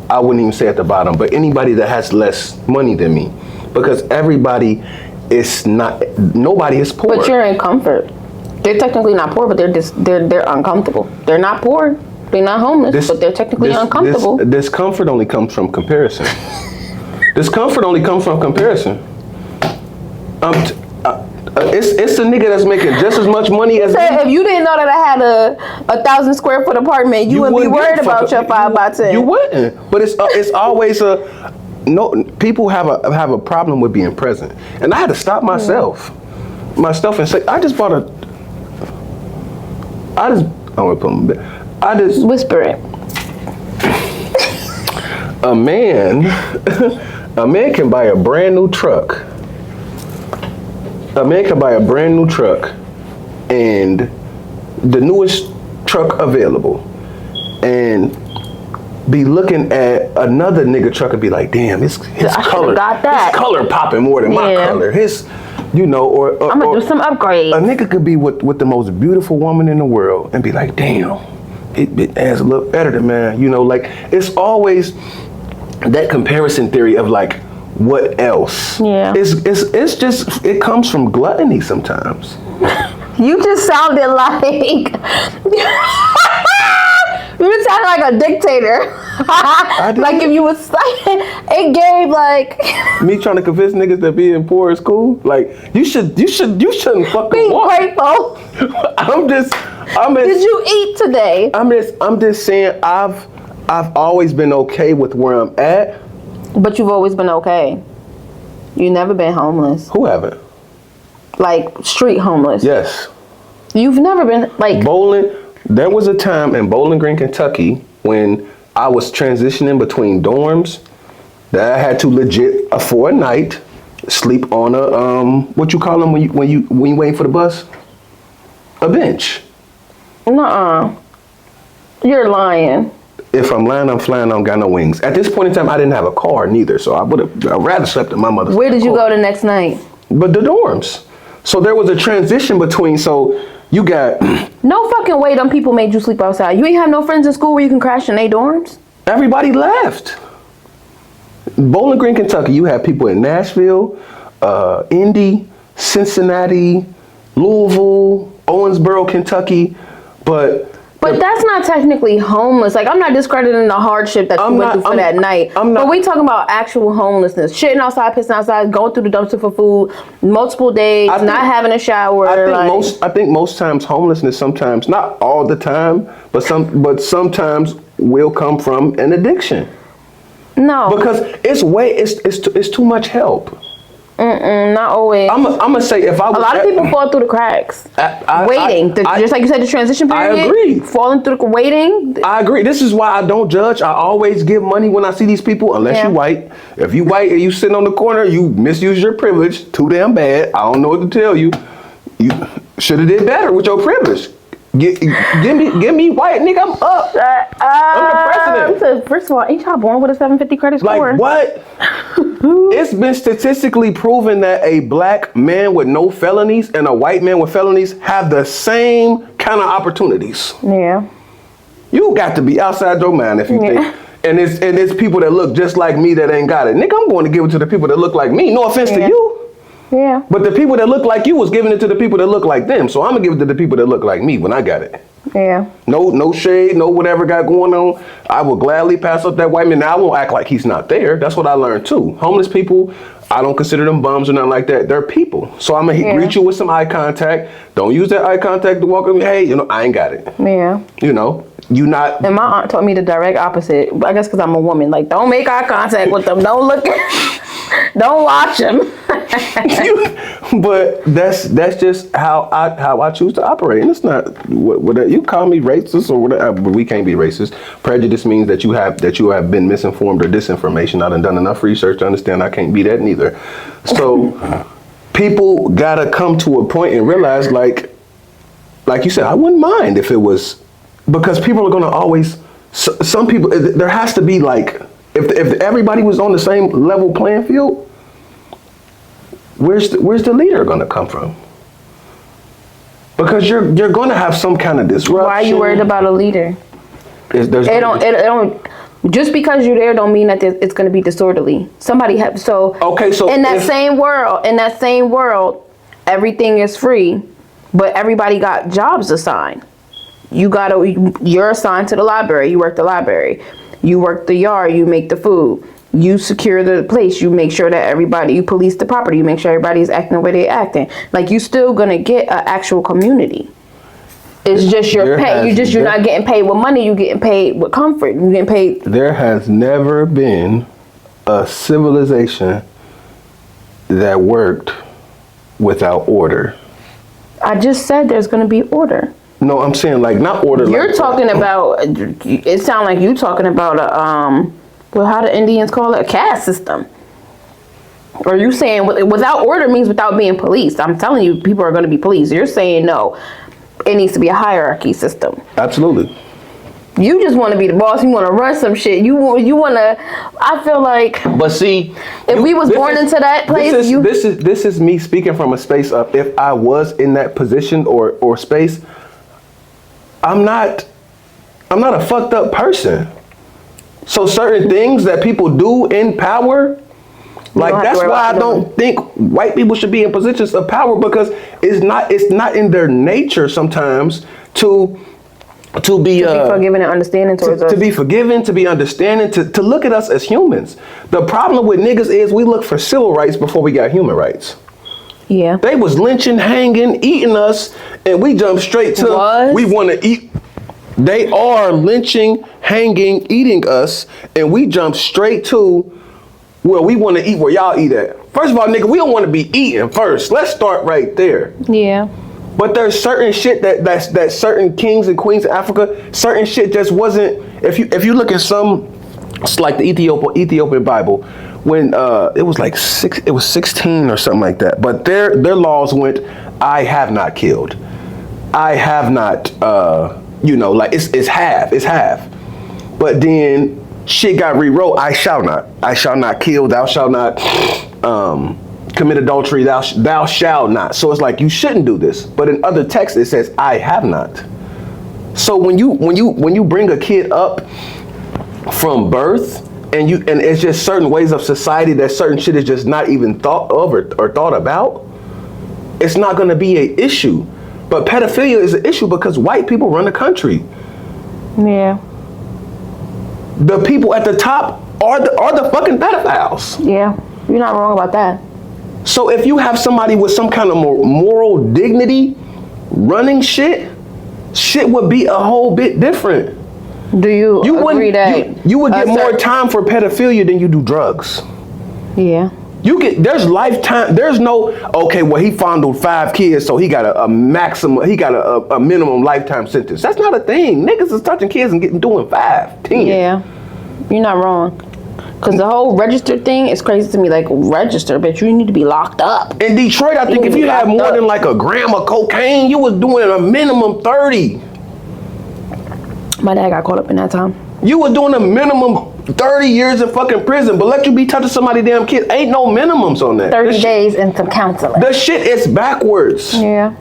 [SPEAKER 1] I wouldn't even say at the bottom, but anybody that has less money than me, because everybody is not. Nobody is poor.
[SPEAKER 2] But you're in comfort. They're technically not poor, but they're uncomfortable. They're not poor. They're not homeless, but they're technically uncomfortable.
[SPEAKER 1] This comfort only comes from comparison. Discomfort only comes from comparison. It's a nigga that's making just as much money as me.
[SPEAKER 2] If you didn't know that I had a 1,000 square foot apartment, you wouldn't be worried about your 5 by 10.
[SPEAKER 1] You wouldn't. But it's always people have a problem with being present, and I had to stop myself and say, I just want to put my bed. I just
[SPEAKER 2] whisper it.
[SPEAKER 1] A man can buy a brand new truck. A man can buy a brand new truck, and the newest truck available, and be looking at another nigga truck and be like, damn, his color, his color popping more than my color. His, or
[SPEAKER 2] I'm gonna do some upgrades.
[SPEAKER 1] A nigga could be with the most beautiful woman in the world and be like, damn, it has a look better than mine. Like, it's always that comparison theory of like, what else?
[SPEAKER 2] Yeah.
[SPEAKER 1] It's just, it comes from gluttony sometimes.
[SPEAKER 2] You just sounded like you just sounded like a dictator. Like if you was it gave like
[SPEAKER 1] me trying to convince niggas that being poor is cool. Like you shouldn't fucking
[SPEAKER 2] be grateful.
[SPEAKER 1] Did
[SPEAKER 2] you eat today?
[SPEAKER 1] I'm just saying I've always been okay with where I'm at.
[SPEAKER 2] But you've always been okay. You never been homeless.
[SPEAKER 1] Who haven't?
[SPEAKER 2] Like street homeless.
[SPEAKER 1] Yes.
[SPEAKER 2] You've never been like
[SPEAKER 1] Bowling. There was a time in Bowling Green, Kentucky, when I was transitioning between dorms that I had to legit for a night sleep on a what you call them when you waiting for the bus? A bench.
[SPEAKER 2] Nuh-uh. You're lying.
[SPEAKER 1] If I'm lying, I'm flying. I don't got no wings. At this point in time, I didn't have a car neither, so I'd rather slept in my mother's.
[SPEAKER 2] Where did you
[SPEAKER 1] car.
[SPEAKER 2] go the next night?
[SPEAKER 1] But the dorms. So there was a transition between. So you got
[SPEAKER 2] No fucking way. Them people made you sleep outside. You ain't have no friends in school where you can crash in their dorms.
[SPEAKER 1] everybody left. Bowling Green, Kentucky. You have people in Nashville, Indy, Cincinnati, Louisville, Owensboro, Kentucky, but
[SPEAKER 2] that's not technically homeless. Like, I'm not discrediting the hardship that you went through for that night. But we talking about actual homelessness. Shitting outside, pissing outside, going through the dumpster for food, multiple days, not having a shower.
[SPEAKER 1] I think most times homelessness, sometimes, not all the time, but sometimes will come from an addiction.
[SPEAKER 2] No.
[SPEAKER 1] Because it's too much help.
[SPEAKER 2] Not always.
[SPEAKER 1] I'm gonna say if I was
[SPEAKER 2] a lot of people fall through the cracks. Waiting. Just like you said, the transition period.
[SPEAKER 1] I agree.
[SPEAKER 2] Falling through the waiting.
[SPEAKER 1] I agree. This is why I don't judge. I always give money when I see these people, unless you white. If you white and you sitting on the corner, you misuse your privilege. Too damn bad. I don't know what to tell you. You should have did better with your privilege. Give me white, nigga. I'm up. I'm the president.
[SPEAKER 2] First of all, ain't y'all born with a 750 credit score?
[SPEAKER 1] Like what? It's been statistically proven that a black man with no felonies and a white man with felonies have the same kind of opportunities.
[SPEAKER 2] Yeah.
[SPEAKER 1] You got to be outside your mind if you think. And it's people that look just like me that ain't got it. Nigga, I'm going to give it to the people that look like me. No offense to you.
[SPEAKER 2] Yeah.
[SPEAKER 1] But the people that look like you was giving it to the people that look like them. So I'm gonna give it to the people that look like me when I got it.
[SPEAKER 2] Yeah.
[SPEAKER 1] No shade, no whatever got going on. I will gladly pass up that white man. Now I won't act like he's not there. That's what I learned too. Homeless people, I don't consider them bums or nothing like that. They're people. So I'm gonna greet you with some eye contact. Don't use that eye contact to walk up. Hey, I ain't got it.
[SPEAKER 2] Yeah.
[SPEAKER 1] You not.
[SPEAKER 2] And my aunt taught me the direct opposite. I guess because I'm a woman. Like, don't make eye contact with them. Don't look at. Don't watch them.
[SPEAKER 1] But that's just how I choose to operate, and it's not what you call me racist or whatever. But we can't be racist. Prejudice means that you have been misinformed or disinformation. I done enough research to understand I can't be that neither. So people gotta come to a point and realize, like you said, I wouldn't mind if it was, because people are gonna always. Some people, there has to be like, if everybody was on the same level playing field. Where's the leader going to come from? Because you're going to have some kind of disruption.
[SPEAKER 2] Why are you worried about a leader? It don't. Just because you're there don't mean that it's going to be disorderly. Somebody have so. Okay, so in that same world, everything is free, but everybody got jobs assigned. You're assigned to the library. You work the library. You work the yard. You make the food. You secure the place. You make sure that you police the property. You make sure everybody's acting the way they're acting. Like, you still gonna get an actual community. It's just your pay. You're not getting paid with money. You're getting paid with comfort. You're getting paid.
[SPEAKER 1] There has never been a civilization that worked without order. I
[SPEAKER 2] just said there's gonna be order.
[SPEAKER 1] No, I'm saying like not order.
[SPEAKER 2] You're talking about. It sounds like you talking about a Well, how do Indians call it? A caste system. Or you saying without order means without being policed? I'm telling you, people are going to be policed. You're saying no. It needs to be a hierarchy system.
[SPEAKER 1] Absolutely.
[SPEAKER 2] You just want to be the boss. You want to run some shit. You want to. I feel like.
[SPEAKER 1] But see,
[SPEAKER 2] if we was born into that place,
[SPEAKER 1] this is me speaking from a space of, if I was in that position or space, I'm not a fucked up person. So certain things that people do in power, like that's why I don't think white people should be in positions of power, because it's not in their nature sometimes to be
[SPEAKER 2] forgiving and understanding towards us.
[SPEAKER 1] To be forgiving, to be understanding, to look at us as humans. The problem with niggas is we look for civil rights before we got human rights.
[SPEAKER 2] Yeah.
[SPEAKER 1] They was lynching, hanging, eating us, and we jumped straight to we want to eat. They are lynching, hanging, eating us, and we jump straight to where we want to eat where y'all eat at. First of all, nigga, we don't want to be eating first. Let's start right there.
[SPEAKER 2] Yeah.
[SPEAKER 1] But there's certain shit that certain kings and queens of Africa, certain shit just wasn't. If you look at some, it's like the Ethiopian Bible, when it was like 16 or something like that. But their laws went, I have not killed. I have not, like it's half. But then shit got rewrote. I shall not kill. Thou shalt not commit adultery. Thou shalt not. So it's like you shouldn't do this. But in other texts it says I have not. So when you bring a kid up from birth and it's just certain ways of society that certain shit is just not even thought of or thought about, it's not going to be an issue. But pedophilia is an issue because white people run the country.
[SPEAKER 2] Yeah.
[SPEAKER 1] The people at the top are the fucking pedophiles.
[SPEAKER 2] Yeah, you're not wrong about that.
[SPEAKER 1] So if you have somebody with some kind of moral dignity running shit would be a whole bit different.
[SPEAKER 2] Do you agree that
[SPEAKER 1] you would get more time for pedophilia than you do drugs?
[SPEAKER 2] Yeah.
[SPEAKER 1] There's lifetime. There's no he fondled 5 kids, so he got a maximum. He got a minimum lifetime sentence. That's not a thing. Niggas is touching kids and doing 5, 10.
[SPEAKER 2] Yeah, you're not wrong. Cause the whole register thing is crazy to me. Like register, but you need to be locked up.
[SPEAKER 1] In Detroit, I think if you had more than like a gram of cocaine, you was doing a minimum 30.
[SPEAKER 2] My dad got caught up in that time.
[SPEAKER 1] You were doing a minimum 30 years in fucking prison, but let you be touching somebody damn kid. Ain't no minimums on that.
[SPEAKER 2] 30 days and some counseling.
[SPEAKER 1] The shit is backwards.
[SPEAKER 2] Yeah.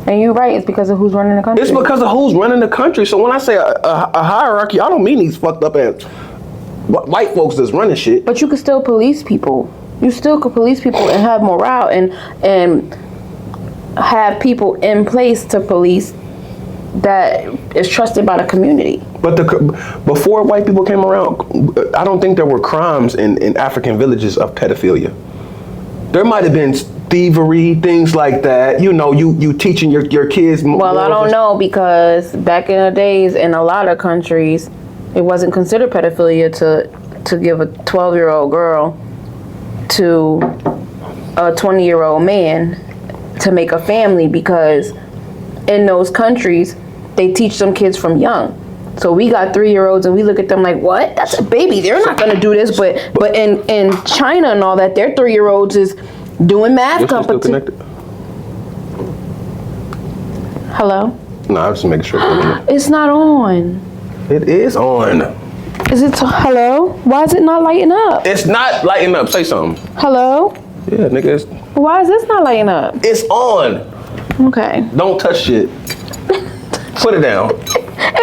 [SPEAKER 2] And you're right, it's because of who's running the country.
[SPEAKER 1] It's because of who's running the country. So when I say a hierarchy, I don't mean these fucked up ass white folks that's running shit.
[SPEAKER 2] But you could still police people. You still could police people and have morale and have people in place to police that is trusted by the community.
[SPEAKER 1] But before white people came around, I don't think there were crimes in African villages of pedophilia. There might have been thievery, things like that. You teaching your kids.
[SPEAKER 2] Well, I don't know, because back in the days, in a lot of countries, it wasn't considered pedophilia to give a 12-year-old girl to a 20-year-old man to make a family, because in those countries, they teach them kids from young. So we got 3-year-olds and we look at them like, what? That's a baby. They're not going to do this. But in China and all that, their 3-year-olds is doing math competition. Hello?
[SPEAKER 1] No, I was just making sure.
[SPEAKER 2] It's not on.
[SPEAKER 1] It is on.
[SPEAKER 2] Is it? Hello? Why is it not lighting up?
[SPEAKER 1] It's not lighting up. Say something.
[SPEAKER 2] Hello?
[SPEAKER 1] Yeah, nigga.
[SPEAKER 2] Why is this not lighting up?
[SPEAKER 1] It's on.
[SPEAKER 2] Okay.
[SPEAKER 1] Don't touch shit. Put it down.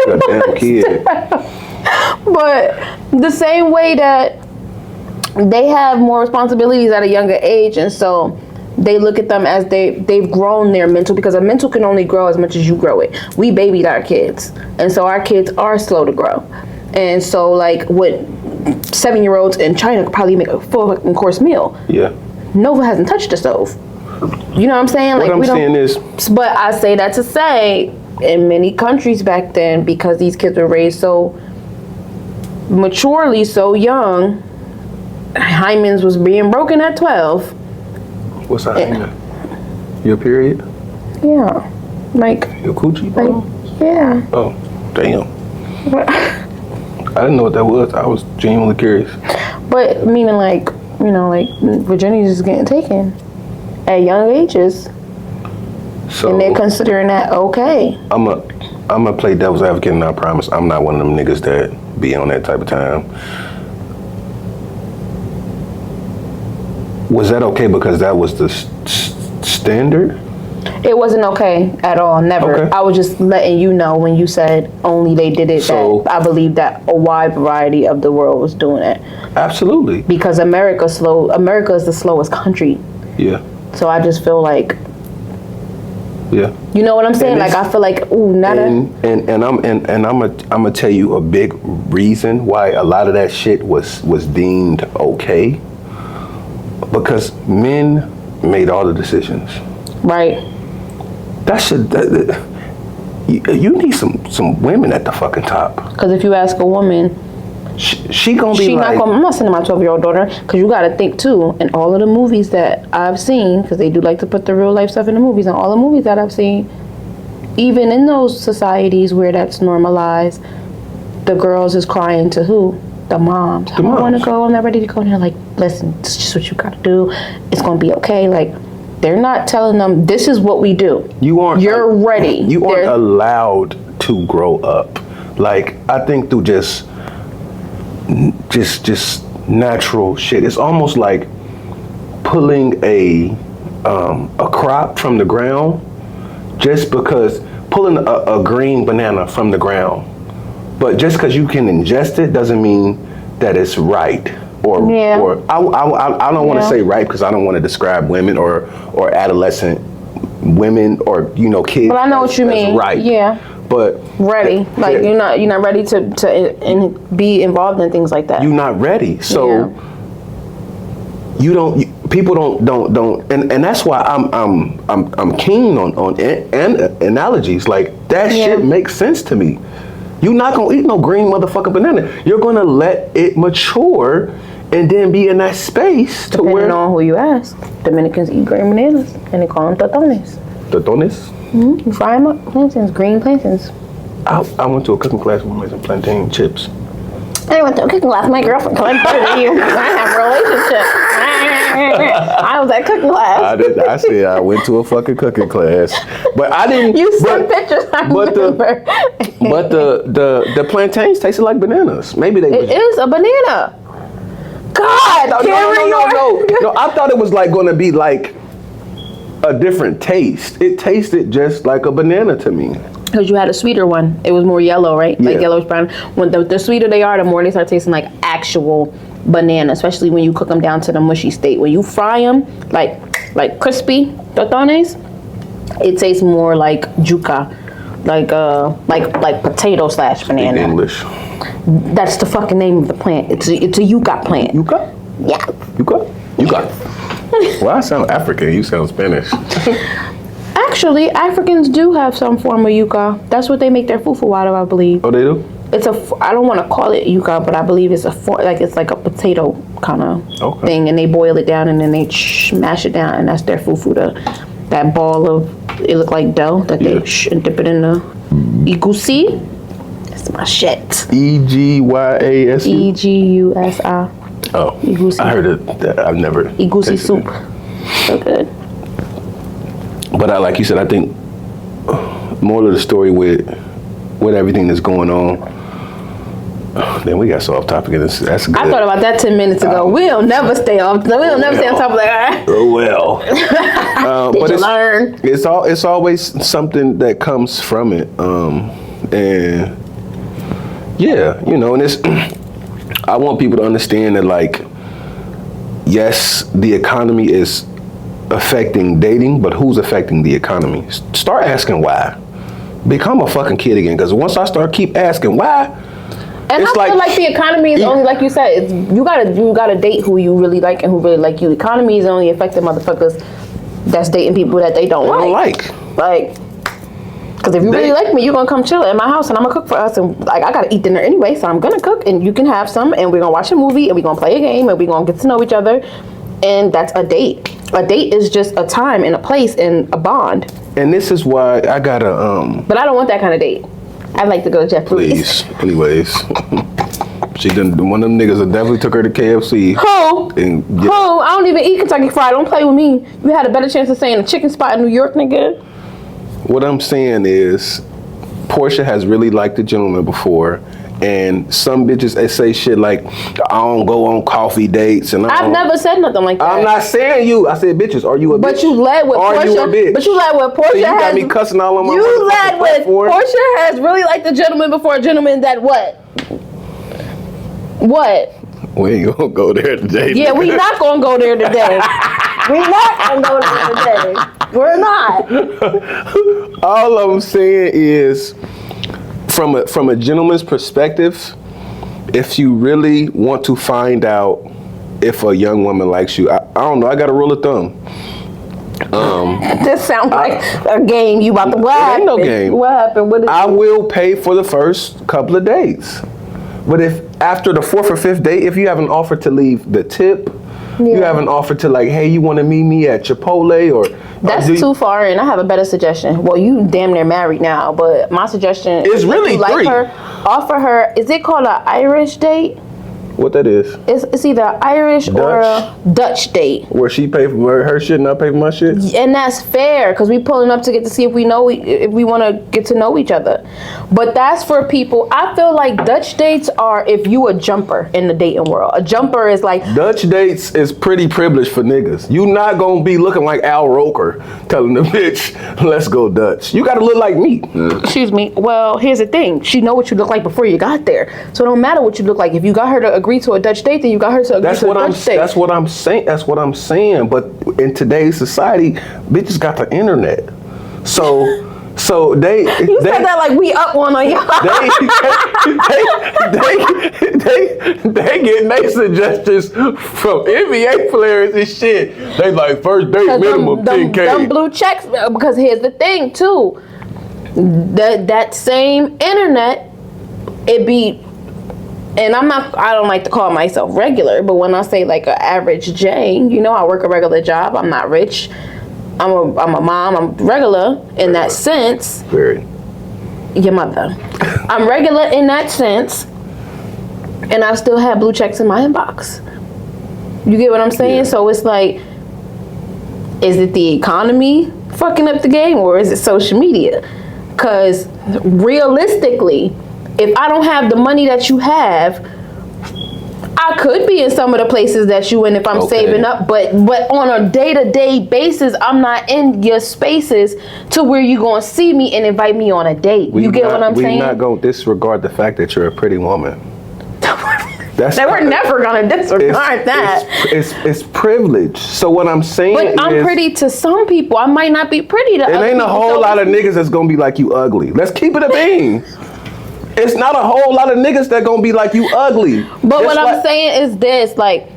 [SPEAKER 1] Goddamn kid.
[SPEAKER 2] But the same way that they have more responsibilities at a younger age, and so they look at them as they've grown their mental, because a mental can only grow as much as you grow it. We babied our kids, and so our kids are slow to grow. And so like what 7-year-olds in China could probably make a full course meal.
[SPEAKER 1] Yeah.
[SPEAKER 2] Nova hasn't touched the stove. You know what I'm saying?
[SPEAKER 1] What I'm saying is,
[SPEAKER 2] but I say that to say, in many countries back then, because these kids were raised so maturely, so young, hymens was being broken at 12.
[SPEAKER 1] What's a hymen? Your period?
[SPEAKER 2] Yeah. Like
[SPEAKER 1] your coochie, bro?
[SPEAKER 2] Like, yeah.
[SPEAKER 1] Oh, damn.
[SPEAKER 2] What?
[SPEAKER 1] I didn't know what that was. I was genuinely curious.
[SPEAKER 2] But meaning like, like virginity is getting taken at young ages. So, and they're considering that okay.
[SPEAKER 1] I'm gonna play devil's advocate, and I promise I'm not one of them niggas that be on that type of time. Was that okay because that was the standard?
[SPEAKER 2] It wasn't okay at all, never. Okay. I was just letting you know when you said only they did it, so, that I believe that a wide variety of the world was doing it.
[SPEAKER 1] Absolutely.
[SPEAKER 2] Because America is the slowest country.
[SPEAKER 1] Yeah.
[SPEAKER 2] So I just feel like,
[SPEAKER 1] yeah.
[SPEAKER 2] You know what I'm saying? Like I feel like, ooh, not
[SPEAKER 1] I'm gonna tell you a big reason why a lot of that shit was deemed okay. Because men made all the decisions.
[SPEAKER 2] Right.
[SPEAKER 1] You need some women at the fucking top.
[SPEAKER 2] Because if you ask a woman,
[SPEAKER 1] she gonna be
[SPEAKER 2] I'm not sending my 12-year-old daughter, because you got to think too, in all of the movies that I've seen, because they do like to put the real life stuff in the movies, and all the movies that I've seen, even in those societies where that's normalized, the girls is crying to who? The moms. I don't want to go. I'm not ready to go. And they're like, listen, it's just what you got to do. It's going to be okay. Like, they're not telling them, this is what we do. You're ready.
[SPEAKER 1] You aren't allowed to grow up. Like, I think through just natural shit. It's almost like pulling a crop from the ground, just because pulling a green banana from the ground. But just because you can ingest it doesn't mean that it's right. Or I don't want to say right, because I don't want to describe women or adolescent women or kids. But
[SPEAKER 2] I know what you mean. Right. Yeah.
[SPEAKER 1] But
[SPEAKER 2] ready, like you're not ready to be involved in things like that.
[SPEAKER 1] You're not ready, so people don't, and that's why I'm keen on analogies. Like that shit makes sense to me. You're not gonna eat no green motherfucking banana. You're gonna let it mature and then be in that space.
[SPEAKER 2] Depending on who you ask. Dominicans eat green bananas and they call them totones.
[SPEAKER 1] Totones?
[SPEAKER 2] Mm-hmm. You fry them up, plantains, green plantains.
[SPEAKER 1] I went to a cooking class with making plantain chips.
[SPEAKER 2] I went to a cooking class with my girlfriend because I'm better than you. I have a relationship. I was at cooking class.
[SPEAKER 1] I said I went to a fucking cooking class, but I didn't.
[SPEAKER 2] You sent pictures. But
[SPEAKER 1] the plantains tasted like bananas. Maybe they.
[SPEAKER 2] It is a banana. God,
[SPEAKER 1] no. I thought it was like going to be like a different taste. It tasted just like a banana to me.
[SPEAKER 2] Because you had a sweeter one. It was more yellow, right? Yeah. Like yellowish brown. When the sweeter they are, the more they start tasting like actual banana, especially when you cook them down to the mushy state. When you fry them, like crispy totones, it tastes more like yuca, like potato / banana.
[SPEAKER 1] English.
[SPEAKER 2] That's the fucking name of the plant. It's a yuca plant.
[SPEAKER 1] Yuca?
[SPEAKER 2] Yeah.
[SPEAKER 1] Yuca. Well, I sound African. You sound Spanish.
[SPEAKER 2] Actually, Africans do have some form of yuca. That's what they make their fufu out of, I believe.
[SPEAKER 1] Oh, they do?
[SPEAKER 2] I don't want to call it yuca, but I believe it's it's like a potato kind of thing, and they boil it down and then they mash it down, and that's their fufu. That ball of, it look like dough that they and dip it in the egusi. That's my shit.
[SPEAKER 1] EGYAS.
[SPEAKER 2] EGUSI.
[SPEAKER 1] Oh,
[SPEAKER 2] egusi.
[SPEAKER 1] I heard it. I've never.
[SPEAKER 2] Egusi soup. So good.
[SPEAKER 1] But like you said, I think more of the story with everything that's going on. Then we got so off topic, and that's good.
[SPEAKER 2] I thought about that 10 minutes ago. We'll never stay off. We'll never stay on top of that.
[SPEAKER 1] Oh well.
[SPEAKER 2] Did you learn?
[SPEAKER 1] It's always something that comes from it, and yeah, and it's. I want people to understand that, like, yes, the economy is affecting dating, but who's affecting the economy? Start asking why. Become a fucking kid again, because once I keep asking why,
[SPEAKER 2] and I feel like the economy is only, like you said, you gotta date who you really like and who really like you. The economy is only affecting motherfuckers that's dating people that they don't like. Because if you really like me, you're gonna come chill at my house and I'm gonna cook for us, and like I gotta eat dinner anyway, so I'm gonna cook and you can have some, and we're gonna watch a movie and we're gonna play a game and we're gonna get to know each other, and that's a date. A date is just a time and a place and a bond.
[SPEAKER 1] And this is why I gotta
[SPEAKER 2] But I don't want that kind of date. I'd like to go to Jeff
[SPEAKER 1] Please. Anyways. She done, one of them niggas that definitely took her to KFC.
[SPEAKER 2] Who? Who? I don't even eat Kentucky Fried. Don't play with me. You had a better chance of saying a chicken spot in New York, nigga.
[SPEAKER 1] What I'm saying is, Portia has really liked a gentleman before, and some bitches, they say shit like, I don't go on coffee dates, and
[SPEAKER 2] I've never said nothing like that.
[SPEAKER 1] I'm not saying you. I said, bitches, are you a bitch?
[SPEAKER 2] But you led with Portia.
[SPEAKER 1] Are you a bitch?
[SPEAKER 2] But you led with Portia.
[SPEAKER 1] So you got me cussing all on my
[SPEAKER 2] You led with Portia has really liked a gentleman before a gentleman that what? What?
[SPEAKER 1] We ain't gonna go there today.
[SPEAKER 2] Yeah, we not gonna go there today. We not gonna go there today. We're not.
[SPEAKER 1] All I'm saying is, from a gentleman's perspective, if you really want to find out if a young woman likes you, I don't know, I got a rule of thumb.
[SPEAKER 2] This sounds like a game you about to what?
[SPEAKER 1] Ain't no game.
[SPEAKER 2] What happened?
[SPEAKER 1] I will pay for the first couple of dates. But if after the 4th or 5th date, if you haven't offered to leave the tip, you haven't offered to like, hey, you want to meet me at Chipotle or
[SPEAKER 2] that's too far in. I have a better suggestion. Well, you damn near married now, but my suggestion
[SPEAKER 1] is really
[SPEAKER 2] like her, offer her. Is it called an Irish date?
[SPEAKER 1] What that is?
[SPEAKER 2] It's either Irish or a Dutch date.
[SPEAKER 1] Where she pay for her shit and I pay for my shit?
[SPEAKER 2] And that's fair, because we pulling up to get to see if we want to get to know each other. But that's for people. I feel like Dutch dates are if you a jumper in the dating world. A jumper is like...
[SPEAKER 1] Dutch dates is pretty privileged for niggas. You not gonna be looking like Al Roker telling the bitch, let's go Dutch. You gotta look like me.
[SPEAKER 2] Excuse me. Well, here's the thing. She know what you look like before you got there. So it don't matter what you look like. If you got her to agree to a Dutch date, then you got her to agree to a Dutch date.
[SPEAKER 1] That's what I'm saying. That's what I'm saying. But in today's society, bitches got the internet. So they
[SPEAKER 2] you said that like we up one on y'all.
[SPEAKER 1] They getting their suggestions from NBA players and shit. They like first date minimum 10K.
[SPEAKER 2] Them blue checks, because here's the thing too. That same internet, it be, and I don't like to call myself regular, but when I say like an average J, you know, I work a regular job. I'm not rich. I'm a mom. I'm regular in that sense.
[SPEAKER 1] Very.
[SPEAKER 2] Your mother. I'm regular in that sense, and I still have blue checks in my inbox. You get what I'm saying? Yeah. So it's like, is it the economy fucking up the game, or is it social media? Because realistically, if I don't have the money that you have, I could be in some of the places that you in if I'm saving up, but on a day-to-day basis, I'm not in your spaces to where you gonna see me and invite me on a date. You get what I'm saying?
[SPEAKER 1] We're not gonna disregard the fact that you're a pretty woman.
[SPEAKER 2] We're never gonna disregard that.
[SPEAKER 1] It's privilege. So what I'm saying is,
[SPEAKER 2] but I'm pretty to some people. I might not be pretty to
[SPEAKER 1] other people. It ain't a whole lot of niggas that's gonna be like you ugly. Let's keep it a bean. It's not a whole lot of niggas that gonna be like you ugly.
[SPEAKER 2] But what I'm saying is this, like,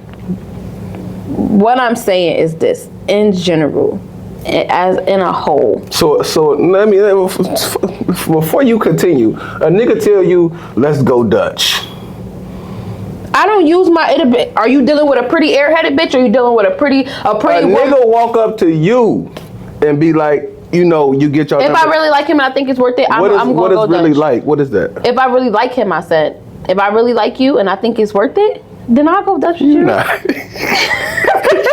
[SPEAKER 2] what I'm saying is this, in general, as in a whole. So
[SPEAKER 1] let me, before you continue, a nigga tell you, let's go Dutch.
[SPEAKER 2] I don't use my, are you dealing with a pretty airheaded bitch, or are you dealing with a pretty
[SPEAKER 1] nigga walk up to you and be like, you know, you get your
[SPEAKER 2] If I really like him and I think it's worth it, I'm going to go Dutch.
[SPEAKER 1] What is really like? What is that?
[SPEAKER 2] If I really like him, I said, if I really like you and I think it's worth it, then I'll go Dutch with you.
[SPEAKER 1] Nah. She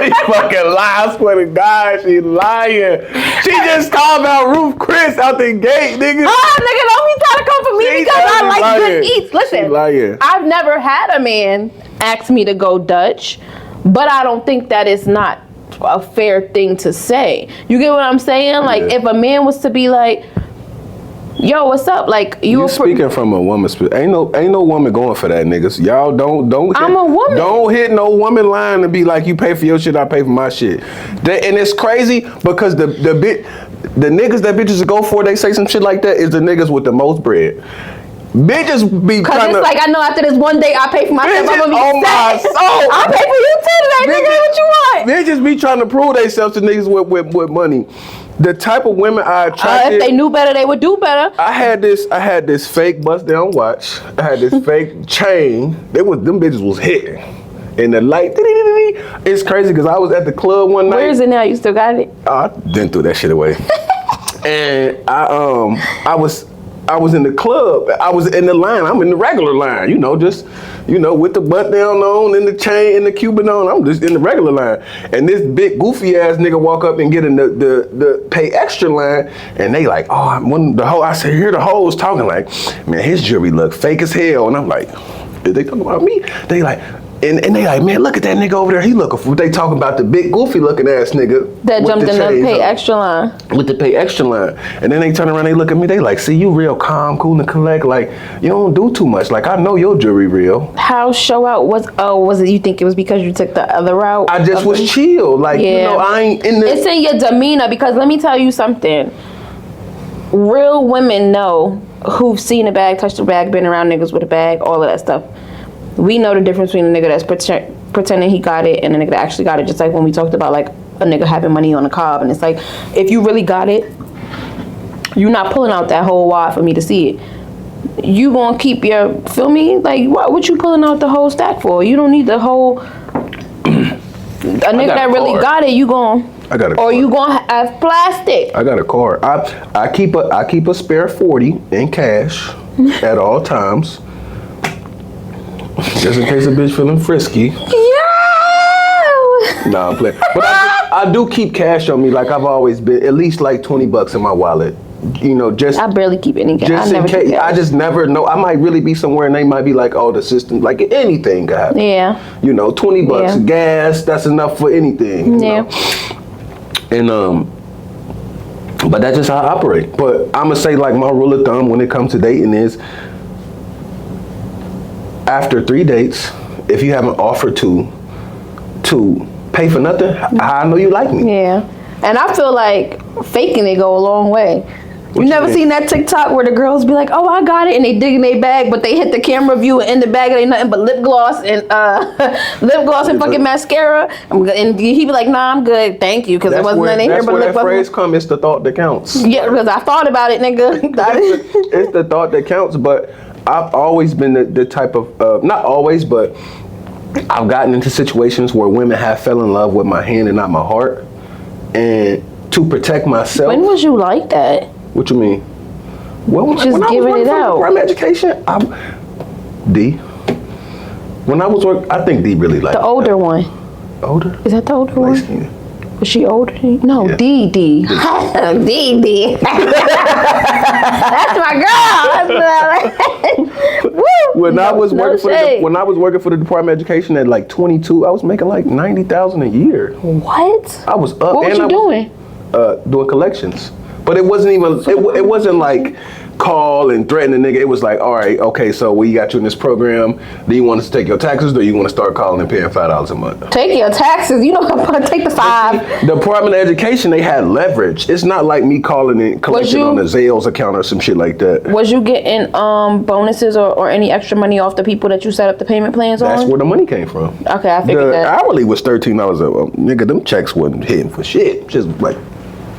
[SPEAKER 1] fucking lying. I swear to God, she lying. She just called out Ruth Chris out the gate, nigga.
[SPEAKER 2] Nigga, don't be trying to come for me because I like good eats. Listen, I've never had a man ask me to go Dutch, but I don't think that is not a fair thing to say. You get what I'm saying? Like, if a man was to be like, yo, what's up? Like, you
[SPEAKER 1] speaking from a woman's ain't no woman going for that, niggas. Y'all don't
[SPEAKER 2] I'm a woman.
[SPEAKER 1] Don't hit no woman line and be like, you pay for your shit, I pay for my shit. And it's crazy because the niggas that bitches go for, they say some shit like that, is the niggas with the most bread. Bitches be
[SPEAKER 2] trying to, like, I know after this one day I pay for myself,
[SPEAKER 1] bitches,
[SPEAKER 2] I'm gonna be
[SPEAKER 1] my soul.
[SPEAKER 2] I pay for you too today, nigga. What you want?
[SPEAKER 1] Bitches be trying to prove themselves to niggas with money. The type of women I attracted,
[SPEAKER 2] if they knew better, they would do better.
[SPEAKER 1] I had this fake bust down watch. I had this fake chain. Them bitches was hitting. And the light, it's crazy because I was at the club one night.
[SPEAKER 2] Where is it now? You still got it?
[SPEAKER 1] I didn't throw that shit away. And I was in the club. I was in the line. I'm in the regular line, with the butt down on and the chain and the Cuban on. I'm just in the regular line. And this big goofy ass nigga walk up and get in the pay extra line, and they like, I said, hear the hoes talking like, man, his jewelry look fake as hell. And I'm like, is they talking about me? They like, and they like, man, look at that nigga over there. He looking for. They talking about the big goofy looking ass nigga
[SPEAKER 2] that jumped in the pay extra line.
[SPEAKER 1] With the pay extra line, and then they turn around, they look at me. They like, see, you real calm, cool, and collect. Like, you don't do too much. Like, I know your jewelry real.
[SPEAKER 2] How show out was it? You think it was because you took the other route?
[SPEAKER 1] I just was chill. Like, I ain't in the.
[SPEAKER 2] It's in your demeanor, because let me tell you something. Real women know who've seen a bag, touched a bag, been around niggas with a bag, all of that stuff. We know the difference between a nigga that's pretending he got it and a nigga that actually got it. Just like when we talked about like a nigga having money on the cob, and it's like, if you really got it, you're not pulling out that whole wad for me to see it. You gonna keep your, feel me? Like, what you pulling out the whole stack for? You don't need the whole. A nigga that really got it, you gon'.
[SPEAKER 1] I got a card.
[SPEAKER 2] Or you gonna have plastic.
[SPEAKER 1] I got a card. I keep a spare 40 in cash at all times. Just in case a bitch feeling frisky.
[SPEAKER 2] Yeah.
[SPEAKER 1] Nah, I'm playing. But I do keep cash on me. Like I've always been. At least like $20 in my wallet. You know, just
[SPEAKER 2] I barely keep any cash.
[SPEAKER 1] just in case. I just never know. I might really be somewhere and they might be like, oh, the system. Like anything could happen.
[SPEAKER 2] Yeah.
[SPEAKER 1] You know, $20
[SPEAKER 2] Yeah.
[SPEAKER 1] gas. That's enough for anything.
[SPEAKER 2] Yeah.
[SPEAKER 1] You know? And but that's just how I operate. But I'm gonna say like my rule of thumb when it comes to dating is after 3 dates, if you haven't offered to pay for nothing, how I know you like me.
[SPEAKER 2] Yeah. And I feel like faking it go a long way. You
[SPEAKER 1] you
[SPEAKER 2] never
[SPEAKER 1] mean?
[SPEAKER 2] seen that TikTok where the girls be like, oh, I got it, and they dig in their bag, but they hit the camera view, and in the bag it ain't nothing but lip gloss and fucking mascara. And he be like, nah, I'm good, thank you, because it wasn't nothing in here
[SPEAKER 1] That's
[SPEAKER 2] but
[SPEAKER 1] where
[SPEAKER 2] lip
[SPEAKER 1] that
[SPEAKER 2] gloss.
[SPEAKER 1] phrase come. It's the thought that counts.
[SPEAKER 2] Yeah, because I thought about it, nigga.
[SPEAKER 1] It's the thought that counts. But I've always been the type of not always, but I've gotten into situations where women have fell in love with my hand and not my heart, and to protect myself.
[SPEAKER 2] When was you like that?
[SPEAKER 1] What you mean? Well, when
[SPEAKER 2] Just
[SPEAKER 1] I was
[SPEAKER 2] giving
[SPEAKER 1] working
[SPEAKER 2] it
[SPEAKER 1] for
[SPEAKER 2] out.
[SPEAKER 1] Prime education, D. When I was working, I think D really liked
[SPEAKER 2] The older one.
[SPEAKER 1] older.
[SPEAKER 2] Is that the older
[SPEAKER 1] Light
[SPEAKER 2] one?
[SPEAKER 1] skin.
[SPEAKER 2] Was she older than you? No,
[SPEAKER 1] Yeah.
[SPEAKER 2] D. D. That's my girl. Woo.
[SPEAKER 1] When I was
[SPEAKER 2] No
[SPEAKER 1] working
[SPEAKER 2] shade.
[SPEAKER 1] when I was working for the Department of Education at like 22, I was making like $90,000 a year.
[SPEAKER 2] What?
[SPEAKER 1] I was up.
[SPEAKER 2] What was
[SPEAKER 1] and
[SPEAKER 2] you
[SPEAKER 1] I was,
[SPEAKER 2] doing?
[SPEAKER 1] doing collections. But it wasn't even. It wasn't like call and threaten a nigga. It was like, all right, okay, so we got you in this program. Do you want us to take your taxes, or do you want to start calling and paying $5 a month?
[SPEAKER 2] Take your taxes. You know I'm gonna take the 5.
[SPEAKER 1] The Department of Education, they had leverage. It's not like me calling and collecting on a Zales account or some shit like that.
[SPEAKER 2] Was you getting bonuses or any extra money off the people that you set up the payment plans on?
[SPEAKER 1] That's where the money came from.
[SPEAKER 2] Okay, I figured
[SPEAKER 1] The
[SPEAKER 2] that.
[SPEAKER 1] hourly was $13 a nigga. Them checks wasn't hitting for shit. Just like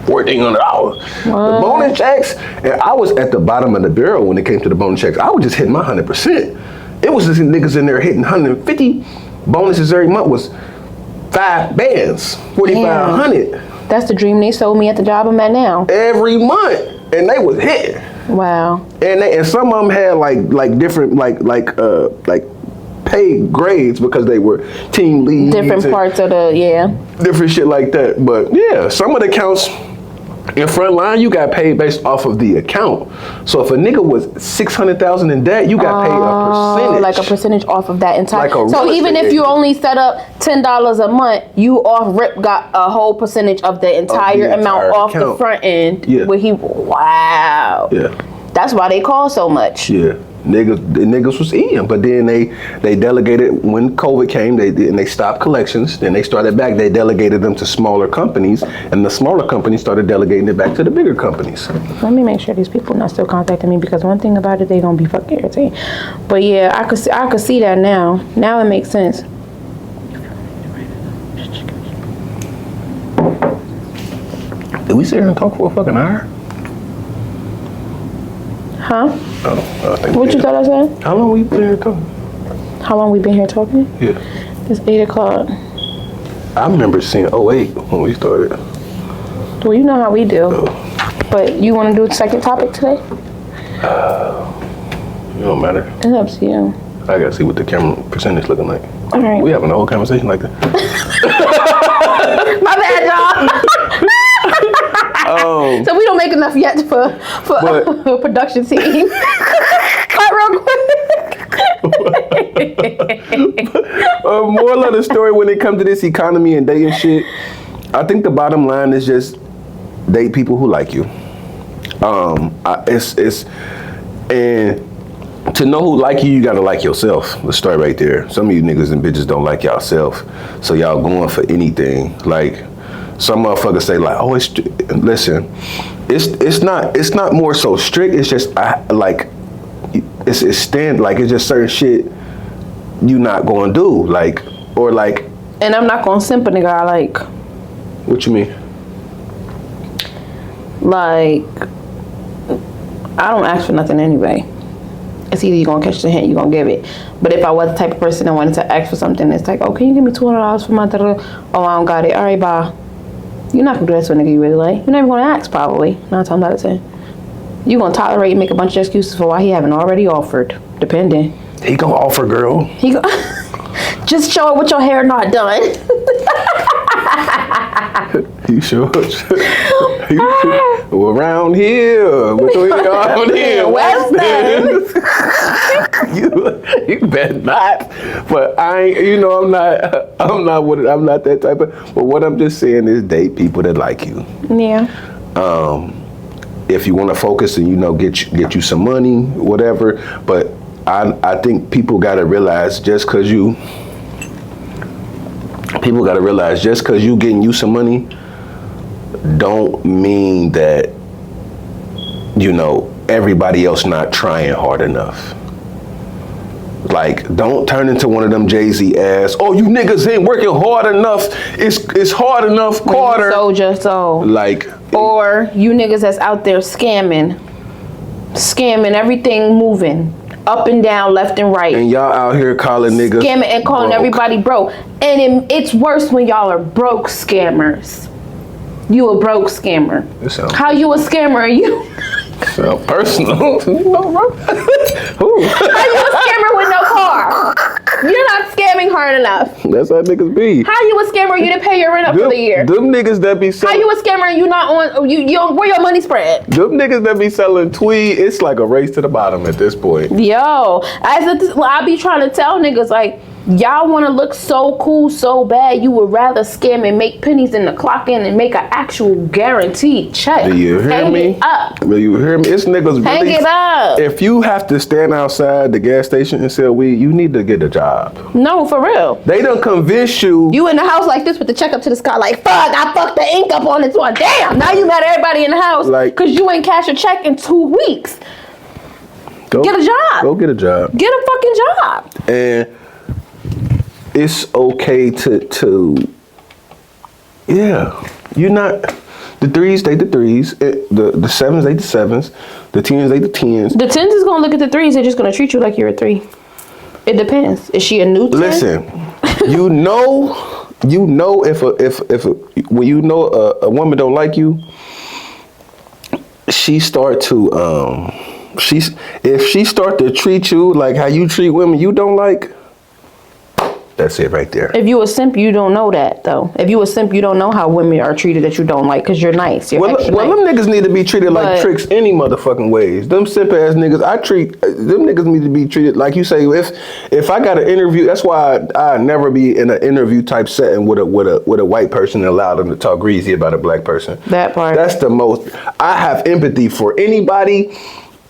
[SPEAKER 1] $1,400. The bonus checks, and I was at the bottom of the barrel when it came to the bonus checks. I was just hitting my 100%. It was just niggas in there hitting 150 bonuses every month. Was 5 bands, 4,500
[SPEAKER 2] That's the dream they sold me at the job I'm at now.
[SPEAKER 1] every month, and they was hitting.
[SPEAKER 2] Wow.
[SPEAKER 1] And some of them had like different like pay grades because they were team leads.
[SPEAKER 2] Different
[SPEAKER 1] and
[SPEAKER 2] parts of
[SPEAKER 1] different shit like that. But yeah, some of the accounts in front line, you got paid based off of the account. So if a nigga was $600,000 in debt, you got paid a percentage.
[SPEAKER 2] like a percentage off of that entire.
[SPEAKER 1] Like a
[SPEAKER 2] So
[SPEAKER 1] real
[SPEAKER 2] even
[SPEAKER 1] estate
[SPEAKER 2] if you
[SPEAKER 1] agent.
[SPEAKER 2] only set up $10 a month, you off rip got a whole percentage of the entire amount
[SPEAKER 1] entire
[SPEAKER 2] off the
[SPEAKER 1] account.
[SPEAKER 2] front end.
[SPEAKER 1] Yeah.
[SPEAKER 2] Wow.
[SPEAKER 1] Yeah.
[SPEAKER 2] That's why they call so much.
[SPEAKER 1] Yeah. Niggas was eating, but then they delegated when COVID came. They stopped collections. Then they started back. They delegated them to smaller companies, and the smaller companies started delegating it back to the bigger companies.
[SPEAKER 2] Let me make sure these people not still contacting me, because one thing about it, they gonna be fucking irritating. But yeah, I could see that now. Now it makes sense.
[SPEAKER 1] Did we sit here and talk for a fucking hour?
[SPEAKER 2] Huh?
[SPEAKER 1] Oh, I think
[SPEAKER 2] What
[SPEAKER 1] we
[SPEAKER 2] you
[SPEAKER 1] did.
[SPEAKER 2] thought I said?
[SPEAKER 1] How long we been here talking?
[SPEAKER 2] How long we been here talking?
[SPEAKER 1] Yeah.
[SPEAKER 2] It's 8 o'clock.
[SPEAKER 1] I remember seeing 08 when we started.
[SPEAKER 2] Well, you know how we do. But you want to do a second topic today?
[SPEAKER 1] It don't matter.
[SPEAKER 2] It's up to you.
[SPEAKER 1] I gotta see what the camera percentage looking like.
[SPEAKER 2] All right.
[SPEAKER 1] We having a whole conversation like that.
[SPEAKER 2] My bad, y'all. So we don't make enough yet for
[SPEAKER 1] But-
[SPEAKER 2] production team. Cut real quick.
[SPEAKER 1] Moral of the story when it comes to this economy and dating shit, I think the bottom line is just date people who like you. And to know who like you, you gotta like yourself. Let's start right there. Some of you niggas and bitches don't like y'allself, so y'all going for anything. Like some motherfuckers say, like, oh, listen, it's not more so strict. It's just it's just certain shit you not gonna do, like, or like.
[SPEAKER 2] And I'm not gonna simp a nigga I like.
[SPEAKER 1] What you mean?
[SPEAKER 2] Like, I don't ask for nothing anyway. It's either you gonna catch the hint, you gonna give it. But if I was the type of person that wanted to ask for something, it's like, oh, can you give me $200 for my da-da-da? Oh, I don't got it. All right, bye. You're not gonna do that to a nigga you really like. You're never gonna ask, probably. 9 times out of 10. You're gonna tolerate and make a bunch of excuses for why he haven't already offered, depending.
[SPEAKER 1] He gonna offer, girl.
[SPEAKER 2] He go, just show it with your hair not done.
[SPEAKER 1] You sure? Around here, with your hair on here,
[SPEAKER 2] West End.
[SPEAKER 1] you better not. But I ain't. You know, I'm not that type of. But what I'm just saying is, date people that like you.
[SPEAKER 2] Yeah.
[SPEAKER 1] If you want to focus and get you some money, whatever. But I think people gotta realize just cause you getting you some money don't mean that everybody else not trying hard enough. Like, don't turn into one of them Jay-Z ass, oh, you niggas ain't working hard enough. It's hard enough, Carter.
[SPEAKER 2] Soldier, so.
[SPEAKER 1] Like.
[SPEAKER 2] Or you niggas that's out there scamming everything moving. Up and down, left and right.
[SPEAKER 1] And y'all out here calling niggas
[SPEAKER 2] scamming and calling
[SPEAKER 1] broke.
[SPEAKER 2] everybody broke. And it's worse when y'all are broke scammers. You a broke scammer. How you a scammer? You
[SPEAKER 1] sound personal. Who?
[SPEAKER 2] How you a scammer with no car? You're not scamming hard enough.
[SPEAKER 1] That's how niggas be.
[SPEAKER 2] How you a scammer? You didn't pay your rent up for the year.
[SPEAKER 1] Them niggas that be selling.
[SPEAKER 2] How you a scammer and you not on? You where your money spread?
[SPEAKER 1] Them niggas that be selling tweed. It's like a race to the bottom at this point.
[SPEAKER 2] Yo, I be trying to tell niggas like. Y'all want to look so cool so bad you would rather scam and make pennies in the clock in and make an actual guaranteed check.
[SPEAKER 1] Do you hear
[SPEAKER 2] Hang
[SPEAKER 1] me?
[SPEAKER 2] it up.
[SPEAKER 1] Do you hear me? It's niggas
[SPEAKER 2] Hang
[SPEAKER 1] really.
[SPEAKER 2] it up.
[SPEAKER 1] If you have to stand outside the gas station and sell weed, you need to get a job.
[SPEAKER 2] No, for real.
[SPEAKER 1] They done convince you.
[SPEAKER 2] You in the house like this with the check up to the sky like, fuck, I fucked the ink up on this one. Damn, now you mad at everybody in the house because you ain't cash a check in 2 weeks. Get a job.
[SPEAKER 1] Go get a job.
[SPEAKER 2] Get a fucking job.
[SPEAKER 1] And it's okay to you're not, the threes, they the threes, the sevens, they the sevens, the tens, they the tens.
[SPEAKER 2] The tens is gonna look at the threes, they're just gonna treat you like you're a 3. It depends. Is she a new 10?
[SPEAKER 1] Listen, when a woman don't like you, if she start to treat you like how you treat women you don't like, that's it right there.
[SPEAKER 2] If you a simp, you don't know that though. If you a simp, you don't know how women are treated that you don't like because you're nice. You're extra nice.
[SPEAKER 1] Them niggas need to be treated like tricks any motherfucking ways. Them simp ass niggas, them niggas need to be treated like you say. If I got an interview, that's why I never be in an interview type setting with a white person and allow them to talk greasy about a black person.
[SPEAKER 2] That part.
[SPEAKER 1] That's the most. I have empathy for anybody.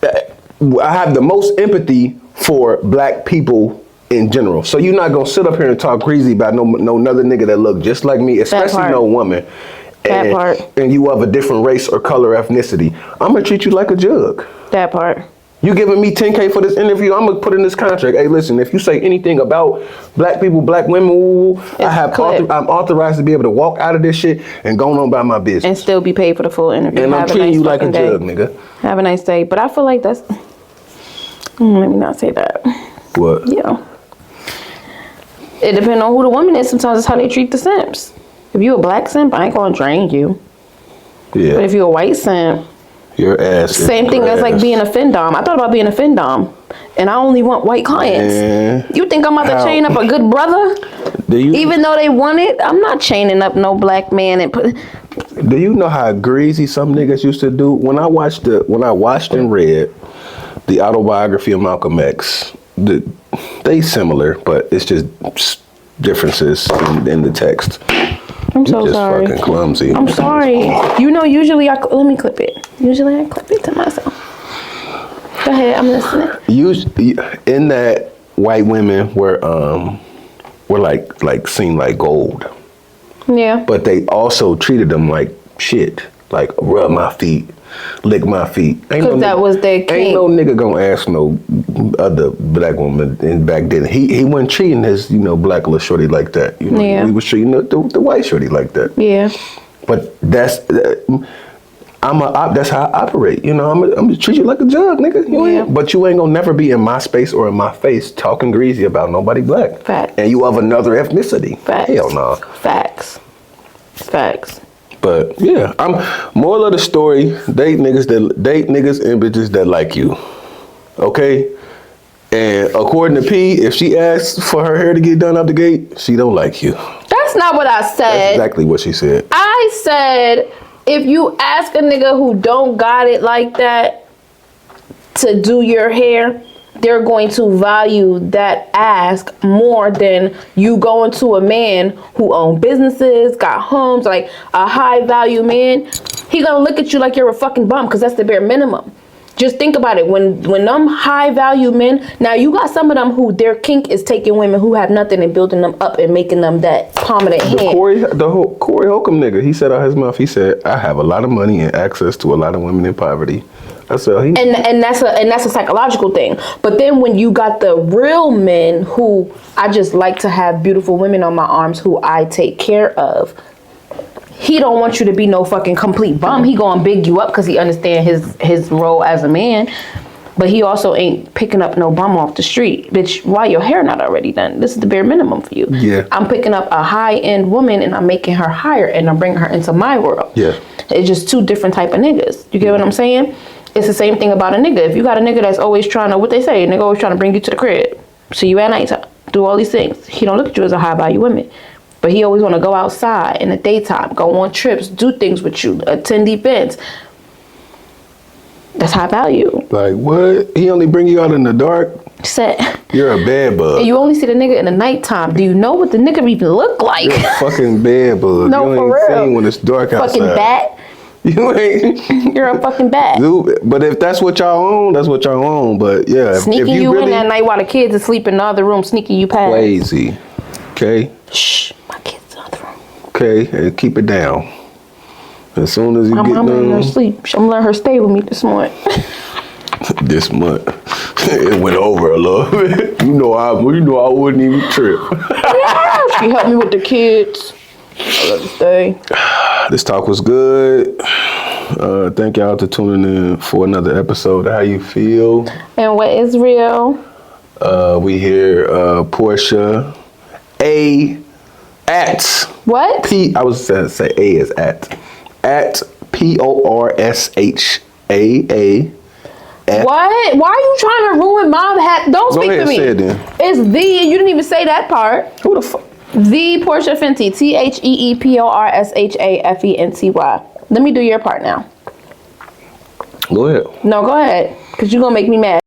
[SPEAKER 1] I have the most empathy for black people in general. So you're not gonna sit up here and talk crazy about no another nigga that look just like me, especially no woman. And you of a different race or color, ethnicity. I'm gonna treat you like a jug.
[SPEAKER 2] That part.
[SPEAKER 1] You giving me $10K for this interview? I'm gonna put in this contract. Hey, listen, if you say anything about black people, black women, I'm authorized to be able to walk out of this shit and go on about my business.
[SPEAKER 2] And still be paid for the full interview.
[SPEAKER 1] And I'm treating you like a jug, nigga.
[SPEAKER 2] Have a nice day. But I feel like that's, let me not say that.
[SPEAKER 1] What?
[SPEAKER 2] Yeah. It depends on who the woman is. Sometimes it's how they treat the simps. If you a black simp, I ain't gonna drain you.
[SPEAKER 1] Yeah.
[SPEAKER 2] But if you a white simp,
[SPEAKER 1] your ass.
[SPEAKER 2] Same thing as like being a findom. I thought about being a findom, and I only want white clients. You think I'm about to chain up a good brother? Even though they want it, I'm not chaining up no black man and put.
[SPEAKER 1] Do you know how greasy some niggas used to do? When I watched and read the autobiography of Malcolm X, they similar, but it's just differences in the text.
[SPEAKER 2] I'm so sorry.
[SPEAKER 1] Fucking clumsy.
[SPEAKER 2] I'm sorry. Usually let me clip it. Usually I clip it to myself. Go ahead, I'm listening.
[SPEAKER 1] In that, white women were like seen like gold.
[SPEAKER 2] Yeah.
[SPEAKER 1] But they also treated them like shit. Like rub my feet, lick my feet.
[SPEAKER 2] Because that was their king.
[SPEAKER 1] Ain't no nigga gonna ask no other black woman. And back then, he wasn't treating his black little shorty like that. He was treating the white shorty like that.
[SPEAKER 2] Yeah.
[SPEAKER 1] But that's how I operate. I'm gonna treat you like a jug, nigga. But you ain't gonna never be in my space or in my face talking greasy about nobody black.
[SPEAKER 2] Facts.
[SPEAKER 1] And you of another ethnicity.
[SPEAKER 2] Facts.
[SPEAKER 1] Hell no.
[SPEAKER 2] Facts.
[SPEAKER 1] But yeah, I'm moral of the story: date niggas and bitches that like you. Okay, And according to P, if she asks for her hair to get done out the gate, she don't like you.
[SPEAKER 2] That's not what I said.
[SPEAKER 1] That's exactly what she said.
[SPEAKER 2] I said, if you ask a nigga who don't got it like that to do your hair, they're going to value that ask more than you going to a man who own businesses, got homes, like a high value man. He gonna look at you like you're a fucking bum because that's the bare minimum. Just think about it. When them high value men, now you got some of them who their kink is taking women who have nothing and building them up and making them that prominent hand.
[SPEAKER 1] Corey Holcomb nigga, he said out his mouth, he said, I have a lot of money and access to a lot of women in poverty. That's all he.
[SPEAKER 2] And that's a psychological thing. But then when you got the real men who I just like to have beautiful women on my arms who I take care of. He don't want you to be no fucking complete bum. He gonna big you up because he understand his role as a man. But he also ain't picking up no bum off the street. Bitch, why your hair not already done? This is the bare minimum for you.
[SPEAKER 1] Yeah.
[SPEAKER 2] I'm picking up a high-end woman and I'm making her higher and I'm bringing her into my world.
[SPEAKER 1] Yeah.
[SPEAKER 2] It's just two different type of niggas. You get what I'm saying? It's the same thing about a nigga. If you got a nigga that's always trying to, what they say, a nigga always trying to bring you to the crib. See you at nighttime. Do all these things. He don't look at you as a high-value woman. But he always want to go outside in the daytime, go on trips, do things with you, attend events. That's high value.
[SPEAKER 1] Like, what? He only bring you out in the dark?
[SPEAKER 2] Set.
[SPEAKER 1] You're a bad bug.
[SPEAKER 2] And you only see the nigga in the nighttime. Do you know what the nigga even look like?
[SPEAKER 1] You're a fucking bad bug.
[SPEAKER 2] No,
[SPEAKER 1] you
[SPEAKER 2] for
[SPEAKER 1] ain't
[SPEAKER 2] real.
[SPEAKER 1] seen when it's dark outside.
[SPEAKER 2] Fucking bat.
[SPEAKER 1] You ain't.
[SPEAKER 2] You're a fucking bat.
[SPEAKER 1] Dude, but if that's what y'all own, that's what y'all own. But yeah,
[SPEAKER 2] Sneaking
[SPEAKER 1] if
[SPEAKER 2] you
[SPEAKER 1] really
[SPEAKER 2] in that night while the kids asleep in the other room, sneaking you past.
[SPEAKER 1] Crazy. Okay?
[SPEAKER 2] Shh, my kids in the other room.
[SPEAKER 1] Okay, and keep it down. As soon as you
[SPEAKER 2] I'm
[SPEAKER 1] get
[SPEAKER 2] letting her
[SPEAKER 1] done
[SPEAKER 2] sleep. I'm letting her stay with me this morning.
[SPEAKER 1] this month, it went over a little bit. You know I wouldn't even trip.
[SPEAKER 2] She helped me with the kids. I let her stay.
[SPEAKER 1] This talk was good. Thank y'all for tuning in for another episode of How You Feel.
[SPEAKER 2] And what is real?
[SPEAKER 1] We hear Portia at
[SPEAKER 2] What?
[SPEAKER 1] P. I was going to say A is at PORSHAA.
[SPEAKER 2] What? Why are you trying to ruin my hat? Don't
[SPEAKER 1] Go
[SPEAKER 2] speak
[SPEAKER 1] ahead,
[SPEAKER 2] to me.
[SPEAKER 1] say it then.
[SPEAKER 2] It's the. You didn't even say that part.
[SPEAKER 1] Who the fuck?
[SPEAKER 2] The Portia Fenty. TheePorshafenty. Let me do your part now.
[SPEAKER 1] Go ahead.
[SPEAKER 2] No, go ahead. Because you're going to make me mad.